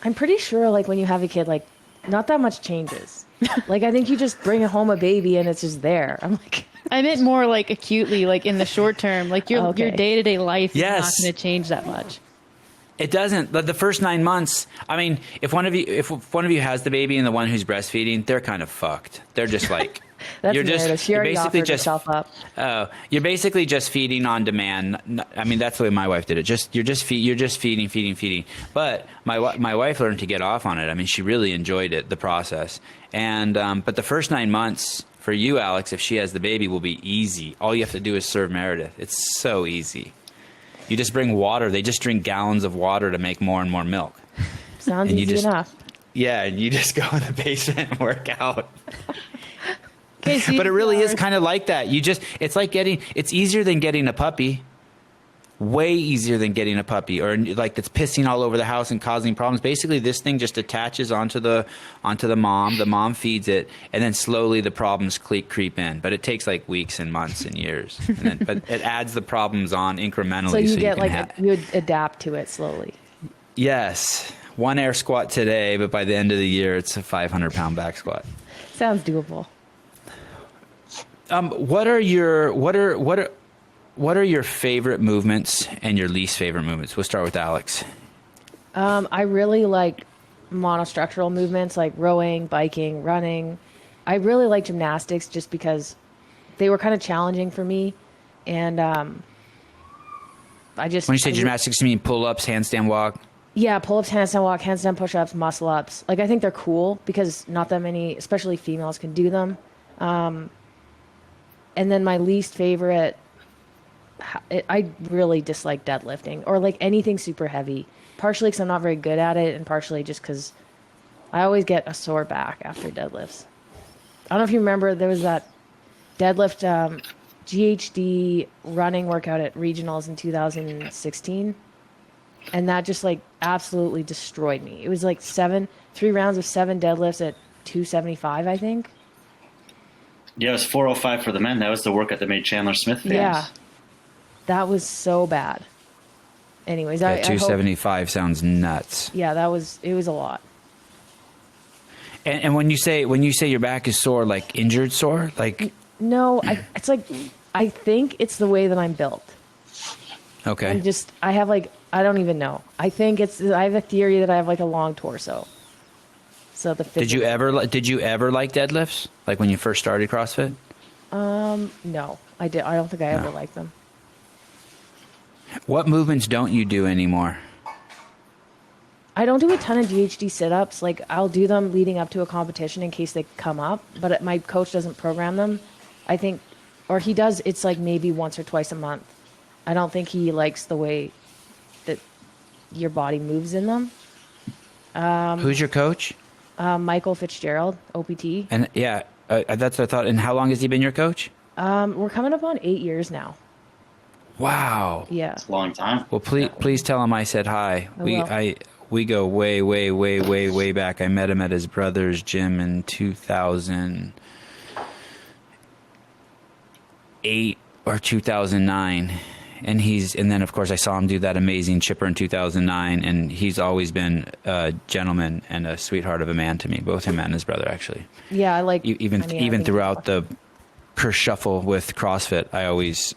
Speaker 2: I'm pretty sure, like, when you have a kid, like, not that much changes. Like, I think you just bring home a baby and it's just there. I'm like...
Speaker 3: I meant more like acutely, like in the short term, like your day-to-day life is not going to change that much.
Speaker 1: It doesn't. The first 9 months, I mean, if one of you has the baby and the one who's breastfeeding, they're kind of fucked. They're just like...
Speaker 2: That's Meredith. She already offered herself up.
Speaker 1: You're basically just feeding on demand. I mean, that's the way my wife did it. You're just feeding. But my wife learned to get off on it. I mean, she really enjoyed it, the process. And but the first 9 months for you, Alex, if she has the baby, will be easy. All you have to do is serve Meredith. It's so easy. You just bring water. They just drink gallons of water to make more and more milk.
Speaker 2: Sounds easy enough.
Speaker 1: Yeah, and you just go in the basement and work out.
Speaker 3: Okay,
Speaker 1: but it really is kind of like that. It's easier than getting a puppy. Way easier than getting a puppy, or like that's pissing all over the house and causing problems. Basically, this thing just attaches onto the mom. The mom feeds it, and then slowly the problems creep in. But it takes like weeks and months and years. But it adds the problems on incrementally.
Speaker 2: So you adapt to it slowly.
Speaker 1: Yes, 1 air squat today, but by the end of the year, it's a 500-pound back squat.
Speaker 2: Sounds doable.
Speaker 1: What are your favorite movements and your least favorite movements? We'll start with Alex.
Speaker 2: I really like monostructural movements like rowing, biking, running. I really like gymnastics just because they were kind of challenging for me. And
Speaker 1: when you say gymnastics, you mean pull-ups, handstand walk? Yeah,
Speaker 2: pull-ups, handstand walk, handstand push-ups, muscle-ups. Like, I think they're cool because not that many, especially females, can do them. And then my least favorite, I really dislike deadlifting or like anything super heavy, partially because I'm not very good at it and partially just because I always get a sore back after deadlifts. I don't know if you remember, there was that deadlift GHD running workout at regionals in 2016. And that just like absolutely destroyed me. It was like 3 rounds of 7 deadlifts at 275, I think.
Speaker 4: Yeah, it was 405 for the men. That was the workout that made Chandler Smith famous.
Speaker 2: Yeah. that was so bad. Anyways,
Speaker 1: Yeah,
Speaker 2: I hope,
Speaker 1: 275 sounds nuts.
Speaker 2: yeah, it was a lot.
Speaker 1: And when you say your back is sore, like injured sore, like
Speaker 2: No, it's like, I think it's the way that I'm built.
Speaker 1: okay,
Speaker 2: I have like, I don't even know. I think I have a theory that I have like a long torso. So
Speaker 1: did you ever like deadlifts, like when you first started CrossFit?
Speaker 2: No, I don't think I ever liked them.
Speaker 1: What movements don't you do anymore?
Speaker 2: I don't do a ton of GHD sit-ups. Like, I'll do them leading up to a competition in case they come up, but my coach doesn't program them. I think, or he does, it's like maybe once or twice a month. I don't think he likes the way that your body moves in them.
Speaker 1: Who's your coach?
Speaker 2: Michael Fitzgerald, OPT.
Speaker 1: And yeah, that's what I thought. And how long has he been your coach?
Speaker 2: We're coming up on 8 years now.
Speaker 1: Wow.
Speaker 2: Yeah.
Speaker 4: It's a long time.
Speaker 1: Well, please tell him I said hi. We go way back. I met him at his brother's gym in 2008 or 2009. And then of course I saw him do that amazing chipper in 2009, and he's always been a gentleman and a sweetheart of a man to me, both him and his brother actually.
Speaker 2: Yeah, I like
Speaker 1: even throughout the kerfuffle with CrossFit, I always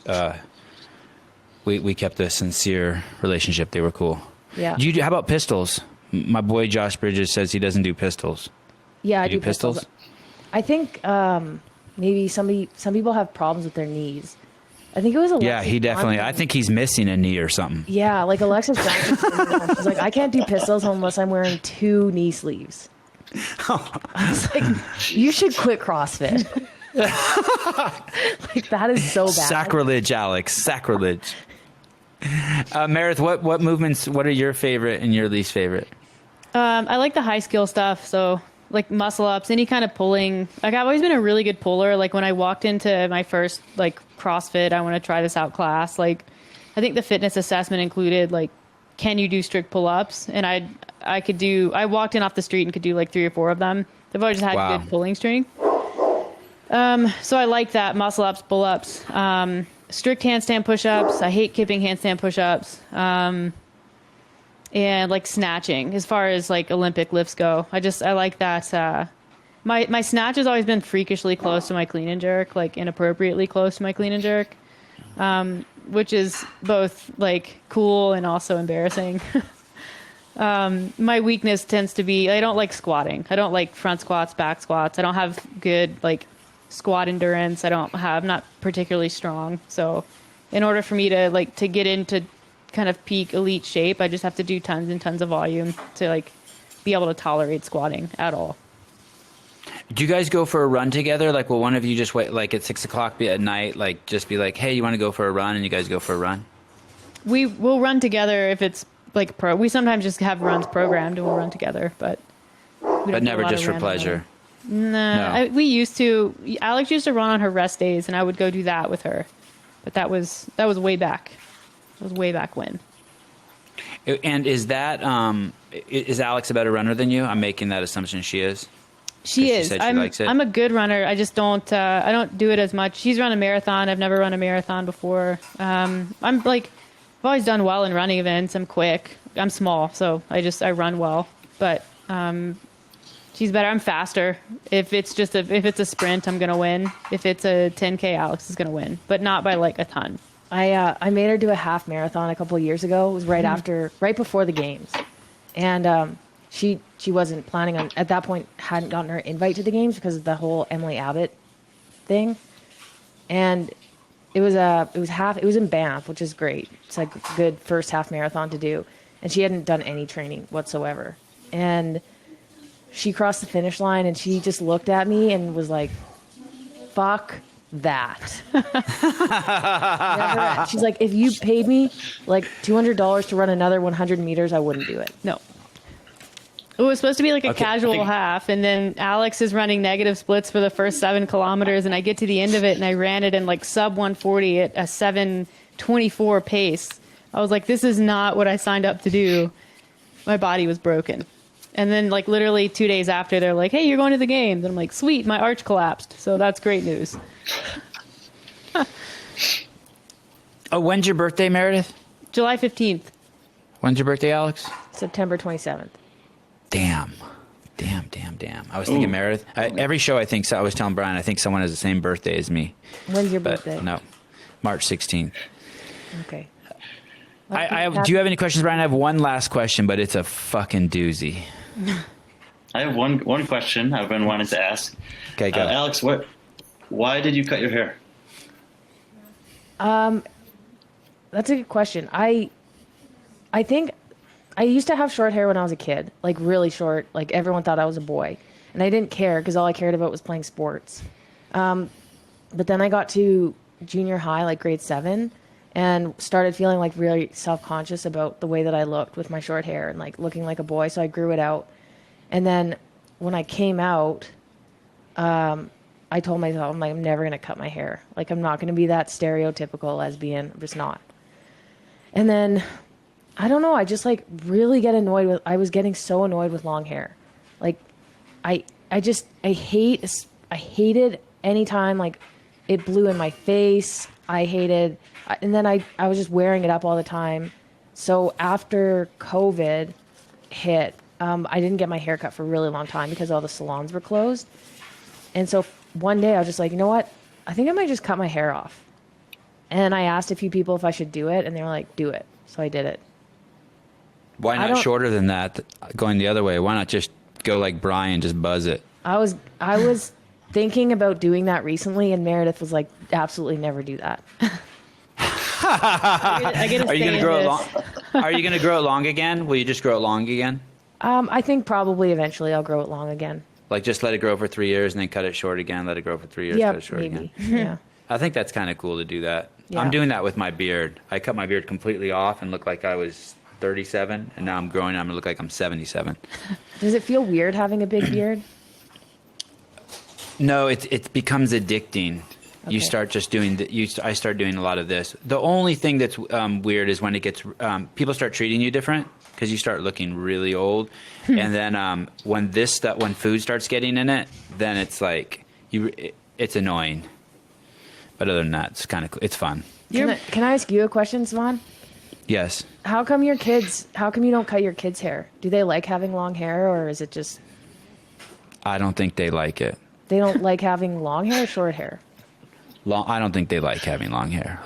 Speaker 1: we kept a sincere relationship. They were cool.
Speaker 2: Yeah.
Speaker 1: How about pistols? My boy Josh Bridges says he doesn't do pistols.
Speaker 2: Yeah, I
Speaker 1: do pistols.
Speaker 2: I think maybe some people have problems with their knees. I think it was Alexis.
Speaker 1: Yeah, he definitely.
Speaker 2: Johnson.
Speaker 1: I think he's missing a knee or something.
Speaker 2: Yeah, like Alexis Johnson. She's like, I can't do pistols unless I'm wearing 2 knee sleeves. I was like, you should quit CrossFit. Like, that is so bad.
Speaker 1: Sacrilege, Alex. Sacrilege. Meredith, what movements? What are your favorite and your least favorite?
Speaker 3: I like the high skill stuff. So like muscle ups, any kind of pulling. Like, I've always been a really good puller. Like, when I walked into my first like CrossFit, I want to try this out class. Like, I think the fitness assessment included like, can you do strict pull ups? And I walked in off the street and could do like 3 or 4 of them. I've always had good pulling strength. So I like that, muscle ups, pull ups. Strict handstand push-ups. I hate kipping handstand push-ups. And like snatching, as far as like Olympic lifts go. I like that. My snatch has always been freakishly close to my clean and jerk, like inappropriately close to my clean and jerk, which is both like cool and also embarrassing. My weakness tends to be, I don't like squatting. I don't like front squats, back squats. I don't have good like squat endurance. I'm not particularly strong. So in order for me to get into kind of peak elite shape, I just have to do tons and tons of volume to like be able to tolerate squatting at all.
Speaker 1: Do you guys go for a run together? Like, will one of you just wait, like at 6 o'clock at night, like just be like, hey, you want to go for a run? And you guys go for a run?
Speaker 3: We will run together if it's like we sometimes just have runs programmed and we'll run together, but
Speaker 1: never just for pleasure.
Speaker 3: No. We used to. Alex used to run on her rest days, and I would go do that with her. But that was way back. It was way back when.
Speaker 1: And is Alex a better runner than you? I'm making that assumption she is.
Speaker 3: She is.
Speaker 1: Said she likes it.
Speaker 3: I'm a good runner. I just don't. I don't do it as much. She's run a marathon. I've never run a marathon before. I'm like, I've always done well in running events. I'm quick. I'm small, so I run well. But she's better. I'm faster. If it's a sprint, I'm gonna win. If it's a 10K, Alex is gonna win, but not by like a ton.
Speaker 2: I made her do a half marathon a couple of years ago. It was right before the games, and she wasn't planning on, at that point, hadn't gotten her invite to the games because of the whole Emily Abbott thing, and it was in Banff, which is great. It's like a good first half marathon to do, and she hadn't done any training whatsoever, and she crossed the finish line and she just looked at me and was like, fuck that. She's like, if you paid me like $200 to run another 100 meters, I wouldn't do it.
Speaker 3: No. It was supposed to be like a casual half, and then Alex is running negative splits for the first 7 kilometers, and I get to the end of it and I ran it in like sub 140 at a 7:24 pace. I was like, this is not what I signed up to do. My body was broken. And then, like, literally 2 days after, they're like, hey, you're going to the games. And I'm like, sweet, my arch collapsed. So that's great news.
Speaker 1: Oh, when's your birthday, Meredith?
Speaker 3: July 15th.
Speaker 1: When's your birthday, Alex?
Speaker 2: September 27th.
Speaker 1: Damn. I was thinking Meredith. Every show I think, so I was telling Brian, I think someone has the same birthday as me.
Speaker 2: When's your
Speaker 1: But
Speaker 2: birthday?
Speaker 1: no, March 16th.
Speaker 2: Okay.
Speaker 1: Do you have any questions, Brian? I have one last question, but it's a fucking doozy.
Speaker 4: I have one question I've been wanting to ask.
Speaker 1: Okay, go.
Speaker 4: Alex, why did you cut your hair?
Speaker 2: That's a good question. I think I used to have short hair when I was a kid, like really short. Like everyone thought I was a boy, and I didn't care because all I cared about was playing sports. But then I got to junior high, like grade 7, and started feeling like really self-conscious about the way that I looked with my short hair and like looking like a boy. So I grew it out. And then when I came out, I told myself, I'm never going to cut my hair. Like, I'm not going to be that stereotypical lesbian. I'm just not. And then, I don't know, I just, like, really get annoyed with, I was getting so annoyed with long hair. Like, I hated any time, like, it blew in my face. And then I was just wearing it up all the time. So after COVID hit, I didn't get my hair cut for a really long time because all the salons were closed. And so one day I was just like, you know what? I think I might just cut my hair off. And I asked a few people if I should do it, and they were like, do it. So I did it.
Speaker 1: Why not shorter than that, going the other way? Why not just go like Brian, just buzz it?
Speaker 2: I was thinking about doing that recently, and Meredith was like, absolutely never do that.
Speaker 3: I get
Speaker 1: Are you going to grow it long? Are you going to grow it long again? Will you just grow it long again?
Speaker 2: I think probably eventually I'll grow it long again.
Speaker 1: Like just let it grow for 3 years and then cut it short again, let it grow for 3 years,
Speaker 2: Yeah,
Speaker 1: cut it short
Speaker 2: maybe.
Speaker 1: again.
Speaker 2: Yeah.
Speaker 1: I think that's kind of cool to do that.
Speaker 2: Yeah.
Speaker 1: I'm doing that with my beard. I cut my beard completely off and look like I was 37, and now I'm growing. I'm going to look like I'm 77.
Speaker 2: Does it feel weird having a big beard?
Speaker 1: No, it becomes addicting.
Speaker 2: Okay.
Speaker 1: You start just doing I start doing a lot of this. The only thing that's weird is when it gets people start treating you different because you start looking really old, and then when food starts getting in it, then it's like it's annoying. But other than that, it's fun.
Speaker 2: Can I ask you a question, Sevan?
Speaker 1: Yes.
Speaker 2: How come you don't cut your kids' hair? Do they like having long hair, or is it just
Speaker 1: I don't think they like it.
Speaker 2: they don't like having long hair or short hair?
Speaker 1: I don't think they like having long hair.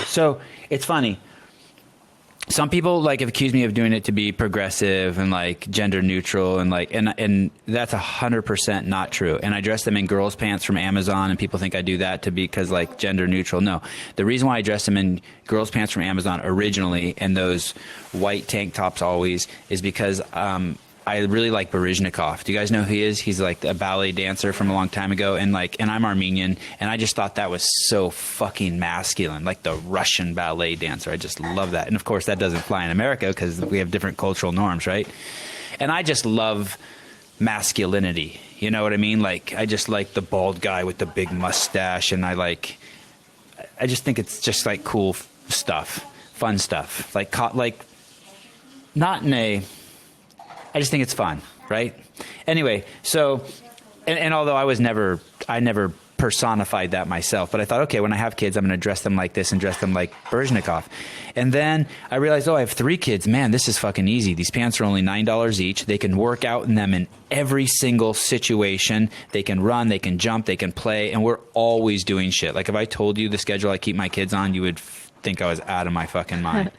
Speaker 1: So it's funny. Some people like have accused me of doing it to be progressive and like gender neutral and like and that's 100% not true. And I dress them in girls' pants from Amazon, and people think I do that because like gender neutral. No, the reason why I dress them in girls' pants from Amazon originally and those white tank tops always is because I really like Baryshnikov. Do you guys know who he is? He's like a ballet dancer from a long time ago, and I'm Armenian, and I just thought that was so fucking masculine, like the Russian ballet dancer. I just love that. And of course that doesn't fly in America because we have different cultural norms, right? And I just love masculinity. You know what I mean? Like I just like the bald guy with the big mustache, and I just think it's just like cool stuff, fun stuff. I just think it's fun, right? Anyway, so, and although I never personified that myself, but I thought, okay, when I have kids, I'm going to dress them like this and dress them like Baryshnikov. And then I realized, I have 3 kids. Man, this is fucking easy. These pants are only $9 each. They can work out in them in every single situation. They can run, they can jump, they can play, and we're always doing shit. Like if I told you the schedule I keep my kids on, you would think I was out of my fucking mind.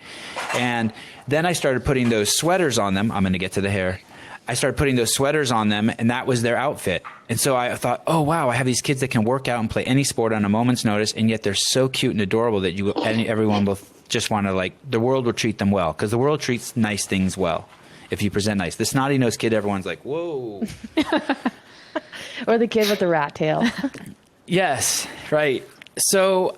Speaker 1: And then I started putting those sweaters on them. I'm going to get to the hair. I started putting those sweaters on them, and that was their outfit. And so I thought, oh, wow, I have these kids that can work out and play any sport on a moment's notice, and yet they're so cute and adorable that everyone will just want to, the world will treat them well, because the world treats nice things well if you present nice. The snotty-nosed kid, everyone's like, whoa.
Speaker 2: Or the kid with the rat tail.
Speaker 1: Yes, right. So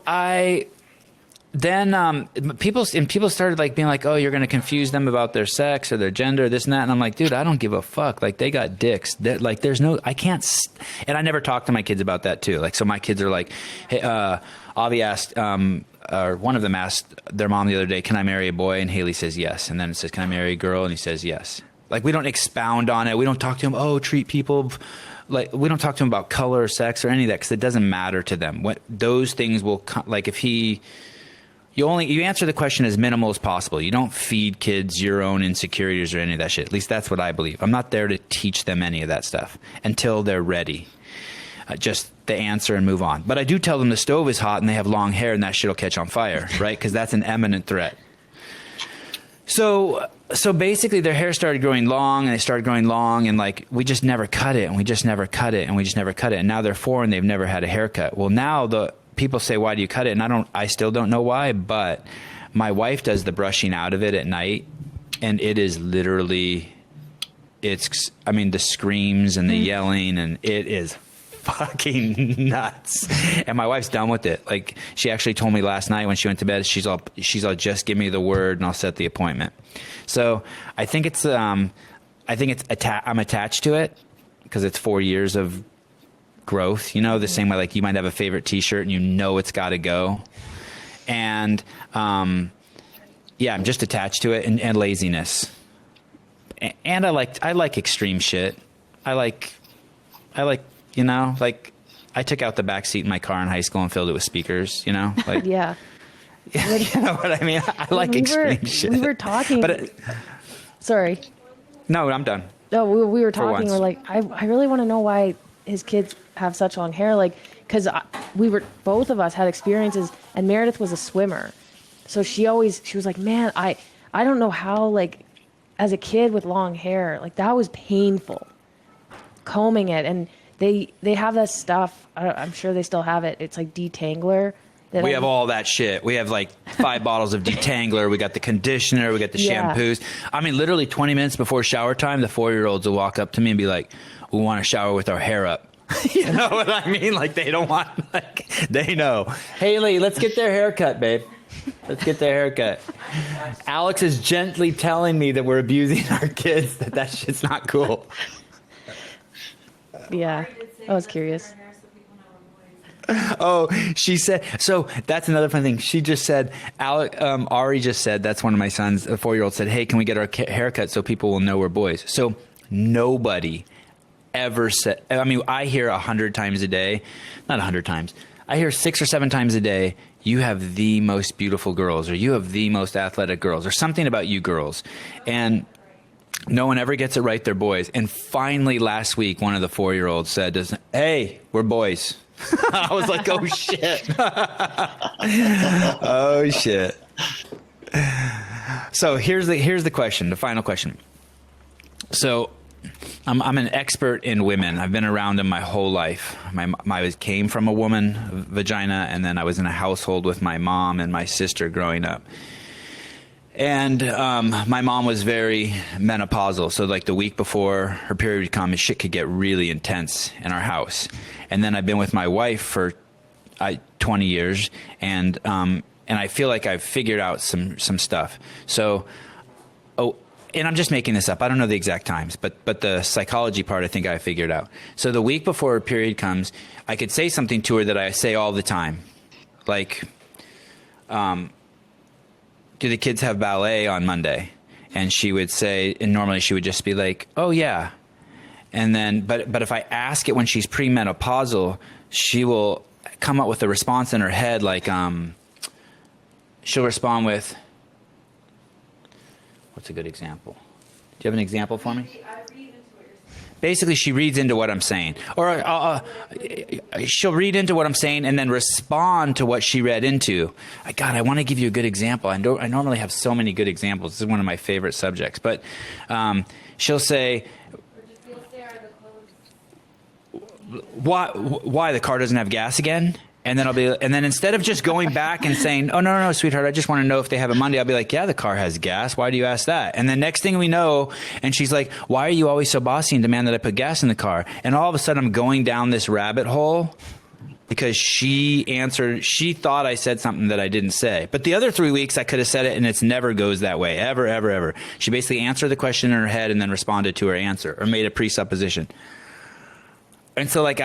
Speaker 1: then people started being like, oh, you're going to confuse them about their sex or their gender, this and that. And I'm like, dude, I don't give a fuck. Like they got dicks. There's no, I can't. And I never talk to my kids about that too. So my kids are like, hey, Avi asked, or one of them asked their mom the other day, can I marry a boy? And Haley says yes. And then it says, can I marry a girl? And he says yes. We don't expound on it. We don't talk to him, treat people we don't talk to him about color or sex or any of that, because it doesn't matter to them. What those things will if he you answer the question as minimal as possible. You don't feed kids your own insecurities or any of that shit. At least that's what I believe. I'm not there to teach them any of that stuff until they're ready. Just the answer and move on. But I do tell them the stove is hot and they have long hair and that shit will catch on fire, right? Because that's an imminent threat. So basically their hair started growing long and they started growing long and like we just never cut it and we just never cut it and we just never cut it. And now they're 4 and they've never had a haircut. Well, now the people say, why do you cut it? And I still don't know why, but my wife does the brushing out of it at night and it is literally, the screams and the yelling and it is fucking nuts. And my wife's done with it. Like she actually told me last night when she went to bed, she's all just give me the word and I'll set the appointment. So I think I'm attached to it because it's 4 years of growth, the same way like you might have a favorite t-shirt and it's got to go. And I'm just attached to it and laziness. And I like extreme shit. I like like I took out the back seat in my car in high school and filled it with speakers, like
Speaker 2: Yeah.
Speaker 1: you know what I mean? I like extreme shit.
Speaker 2: We were talking. Sorry.
Speaker 1: No, I'm done.
Speaker 2: No, we were
Speaker 1: For
Speaker 2: talking.
Speaker 1: once.
Speaker 2: We're like, I really want to know why his kids have such long hair. Like, because both of us had experiences, and Meredith was a swimmer, so she was like, man, I don't know how, like, as a kid with long hair, like that was painful, combing it, and they have that stuff. I'm sure they still have it. It's like detangler.
Speaker 1: We have all that shit. We have like 5 bottles of detangler. We got the conditioner. We got the shampoos. I mean, literally 20 minutes before shower time, the 4-year-olds will walk up to me and be like, we want to shower with our hair up. You know what I mean? Like they don't want, like, they know. Haley, let's get their haircut, babe. Let's get their haircut. Alex is gently telling me that we're abusing our kids, that shit's not cool.
Speaker 2: Yeah. I was curious.
Speaker 1: Oh, she said, so that's another fun thing. She just said, Ari just said, that's one of my sons, a 4-year-old said, hey, can we get our haircut so people will know we're boys? So nobody ever said, I hear 100 times a day, not 100 times. I hear 6 or 7 times a day, you have the most beautiful girls, or you have the most athletic girls, or something about you girls. And no one ever gets it right, they're boys. And finally last week, one of the 4-year-olds said, hey, we're boys. I was like, oh shit. Oh shit. So here's the question, the final question. So I'm an expert in women. I've been around them my whole life. I came from a woman vagina, and then I was in a household with my mom and my sister growing up. And my mom was very menopausal. So like the week before her period would come, shit could get really intense in our house. And then I've been with my wife for 20 years, and I feel like I've figured out some stuff. So, and I'm just making this up. I don't know the exact times, but the psychology part I think I figured out. So the week before her period comes, I could say something to her that I say all the time, like, do the kids have ballet on Monday? And she would say, and normally she would just be like, oh yeah. And then, but if I ask it when she's premenopausal, she will come up with a response in her head, like, she'll respond with, what's a good example? Do you have an example for me? Basically, she reads into what I'm saying. Or she'll read into what I'm saying and then respond to what she read into. God, I want to give you a good example. I normally have so many good examples. This is one of my favorite subjects. But she'll say, why the car doesn't have gas again? And then instead of just going back and saying, oh, no, sweetheart, I just want to know if they have it Monday, I'll be like, yeah, the car has gas. Why do you ask that? And the next thing we know, and she's like, why are you always so bossy and demand that I put gas in the car? And all of a sudden I'm going down this rabbit hole because she thought I said something that I didn't say. But the other 3 weeks I could have said it, and it never goes that way, ever, ever, ever. She basically answered the question in her head and then responded to her answer or made a presupposition. And so like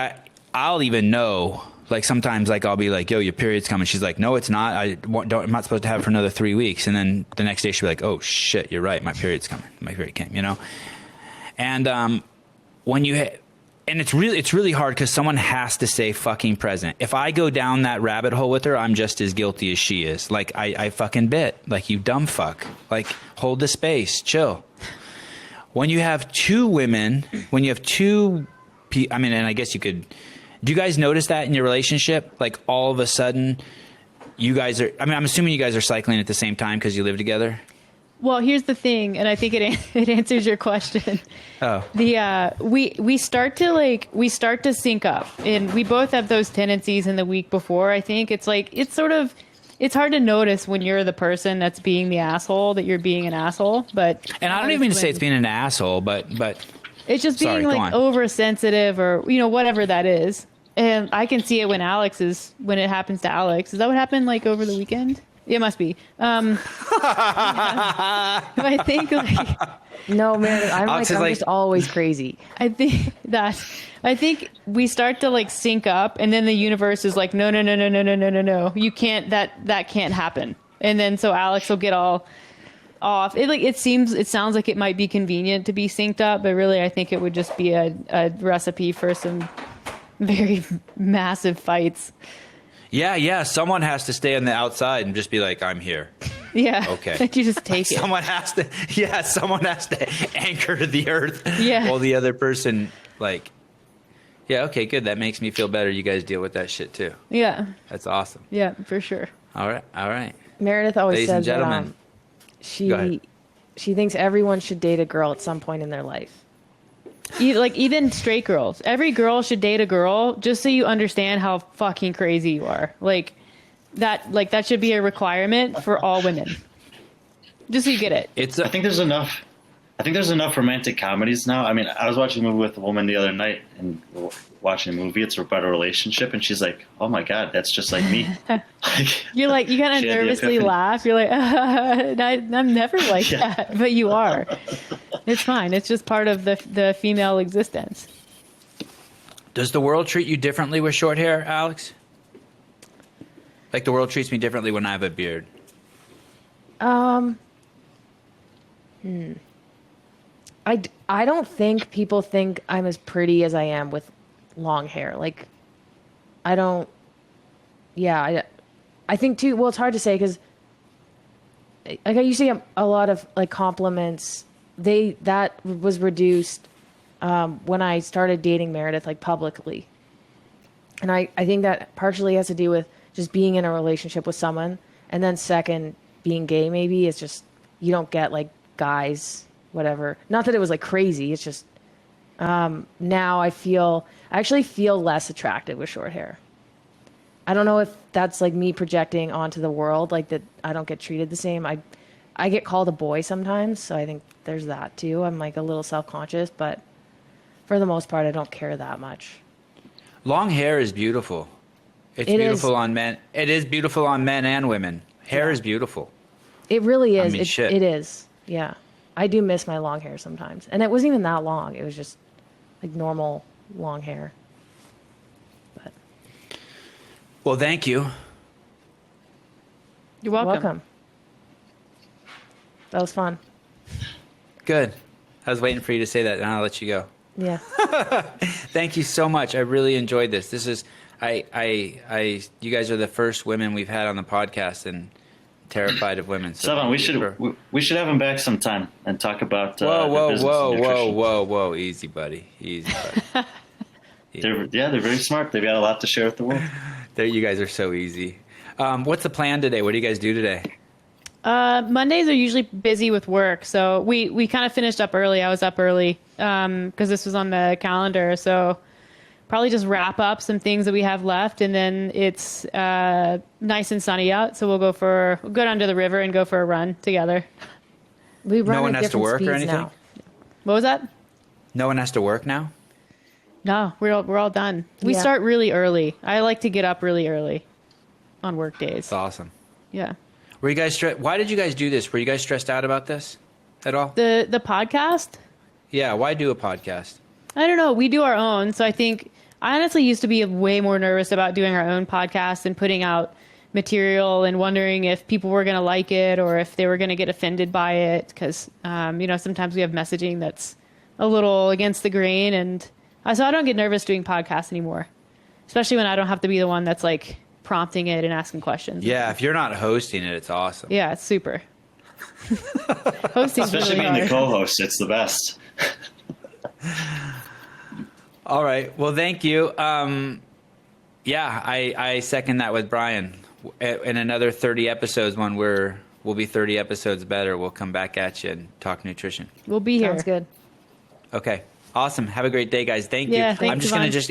Speaker 1: I'll even know. Like sometimes, like I'll be like, "Yo, your period's coming." She's like, "No, it's not. I'm not supposed to have it for another 3 weeks." And then the next day she'll be like, "Oh shit, you're right. My period's coming. My period came." You know. And when you and it's really hard because someone has to stay fucking present. If I go down that rabbit hole with her, I'm just as guilty as she is. Like, I fucking bit. Like, you dumb fuck. Like, hold the space. Chill. When you have two women, when you have two I mean, and I guess you could, do you guys notice that in your relationship? Like, all of a sudden, you guys are, I mean, I'm assuming you guys are cycling at the same time because you live together?
Speaker 3: Well, here's the thing, and I think it answers your question.
Speaker 1: Oh.
Speaker 3: We start to sync up, and we both have those tendencies in the week before. I think it's like it's hard to notice when you're the person that's being the asshole that you're being an asshole. But
Speaker 1: and I don't even mean to say it's being an asshole, but
Speaker 3: it's just being like oversensitive or whatever that is. And I can see it when it happens to Alex. Is that what happened like over the weekend? It must be. I think like
Speaker 2: No, Meredith, I'm just always crazy.
Speaker 3: I think we start to like sync up, and then the universe is like, no. You can't. That can't happen. And then so Alex will get all off. It sounds like it might be convenient to be synced up, but really I think it would just be a recipe for some very massive fights.
Speaker 1: Yeah. Someone has to stay on the outside and just be like, I'm here.
Speaker 3: Yeah.
Speaker 1: Okay.
Speaker 3: You just take it.
Speaker 1: Someone has to anchor to the earth.
Speaker 3: Yeah.
Speaker 1: While the other person, like, yeah, okay, good. That makes me feel better. You guys deal with that shit too.
Speaker 3: Yeah.
Speaker 1: That's awesome.
Speaker 3: Yeah, for sure.
Speaker 1: All right.
Speaker 2: Meredith always
Speaker 1: Ladies and
Speaker 2: says
Speaker 1: gentlemen,
Speaker 2: that she thinks everyone should date a girl at some point in their life.
Speaker 3: Even straight girls. Every girl should date a girl just so you understand how fucking crazy you are. That should be a requirement for all women. Just so you get it.
Speaker 4: I think there's enough romantic comedies now. I mean, I was watching a movie with a woman the other night and watching a movie. It's about a relationship, and she's like, "Oh my god, that's just like me."
Speaker 3: You kind of nervously laugh. You're like, "I'm never like that," but you are. It's fine. It's just part of the female existence.
Speaker 1: Does the world treat you differently with short hair, Alex? Like the world treats me differently when I have a beard.
Speaker 2: I don't think people think I'm as pretty as I am with long hair. Like, I don't. Yeah, I think too. Well, it's hard to say because, like, I used to get a lot of like compliments. That was reduced when I started dating Meredith like publicly, and I think that partially has to do with just being in a relationship with someone, and then second, being gay. Maybe it's just you don't get like guys. Whatever. Not that it was like crazy. It's just now I actually feel less attractive with short hair. I don't know if that's like me projecting onto the world, like that I don't get treated the same. I get called a boy sometimes, so I think there's that too. I'm like a little self-conscious, but for the most part, I don't care that much.
Speaker 1: Long hair is beautiful. It's beautiful on men. It is beautiful on men and women. Hair is beautiful.
Speaker 2: It really is.
Speaker 1: I mean, shit.
Speaker 2: It is. Yeah. I do miss my long hair sometimes. And it wasn't even that long. It was just like normal long hair. But
Speaker 1: well, thank you.
Speaker 3: You're welcome.
Speaker 2: That was fun.
Speaker 1: Good. I was waiting for you to say that, and I'll let you go.
Speaker 2: Yeah.
Speaker 1: Thank you so much. I really enjoyed this. This is you guys are the first women we've had on the podcast, and terrified of women. So
Speaker 4: Sevan, we should have him back sometime and talk about
Speaker 1: whoa, easy, buddy.
Speaker 4: They're very smart. They've got a lot to share with the world.
Speaker 1: You guys are so easy. What's the plan today? What do you guys do today?
Speaker 3: Mondays are usually busy with work, so we kind of finished up early. I was up early because this was on the calendar, so probably just wrap up some things that we have left, and then it's nice and sunny out, so we'll go down to the river and go for a run together.
Speaker 2: We run
Speaker 1: no one has to work or anything?
Speaker 2: Now.
Speaker 3: What was that?
Speaker 1: No one has to work now?
Speaker 3: No, we're all done. We start really early. I like to get up really early on work days.
Speaker 1: That's awesome.
Speaker 3: Yeah.
Speaker 1: Were you guys why did you guys do this? Were you guys stressed out about this at all?
Speaker 3: The podcast?
Speaker 1: Yeah, why do a podcast?
Speaker 3: I don't know. We do our own, so I think I honestly used to be way more nervous about doing our own podcast and putting out material and wondering if people were going to like it or if they were going to get offended by it because, sometimes we have messaging that's a little against the grain, and So I don't get nervous doing podcasts anymore, especially when I don't have to be the one that's like prompting it and asking questions.
Speaker 1: Yeah, if you're not hosting it, it's awesome.
Speaker 3: Yeah, it's super. Hosting's
Speaker 4: Especially
Speaker 3: really
Speaker 4: being the
Speaker 3: hard.
Speaker 4: co-host, it's the best.
Speaker 1: All right. Well, thank you. Yeah, I second that with Brian. In another 30 episodes, when we'll be 30 episodes better, we'll come back at you and talk nutrition.
Speaker 3: We'll be here.
Speaker 2: Sounds good.
Speaker 1: Okay. Awesome. Have a great day, guys. Thank
Speaker 3: Yeah,
Speaker 1: you.
Speaker 3: thanks,
Speaker 1: I'm just going to
Speaker 3: Sevan.
Speaker 1: just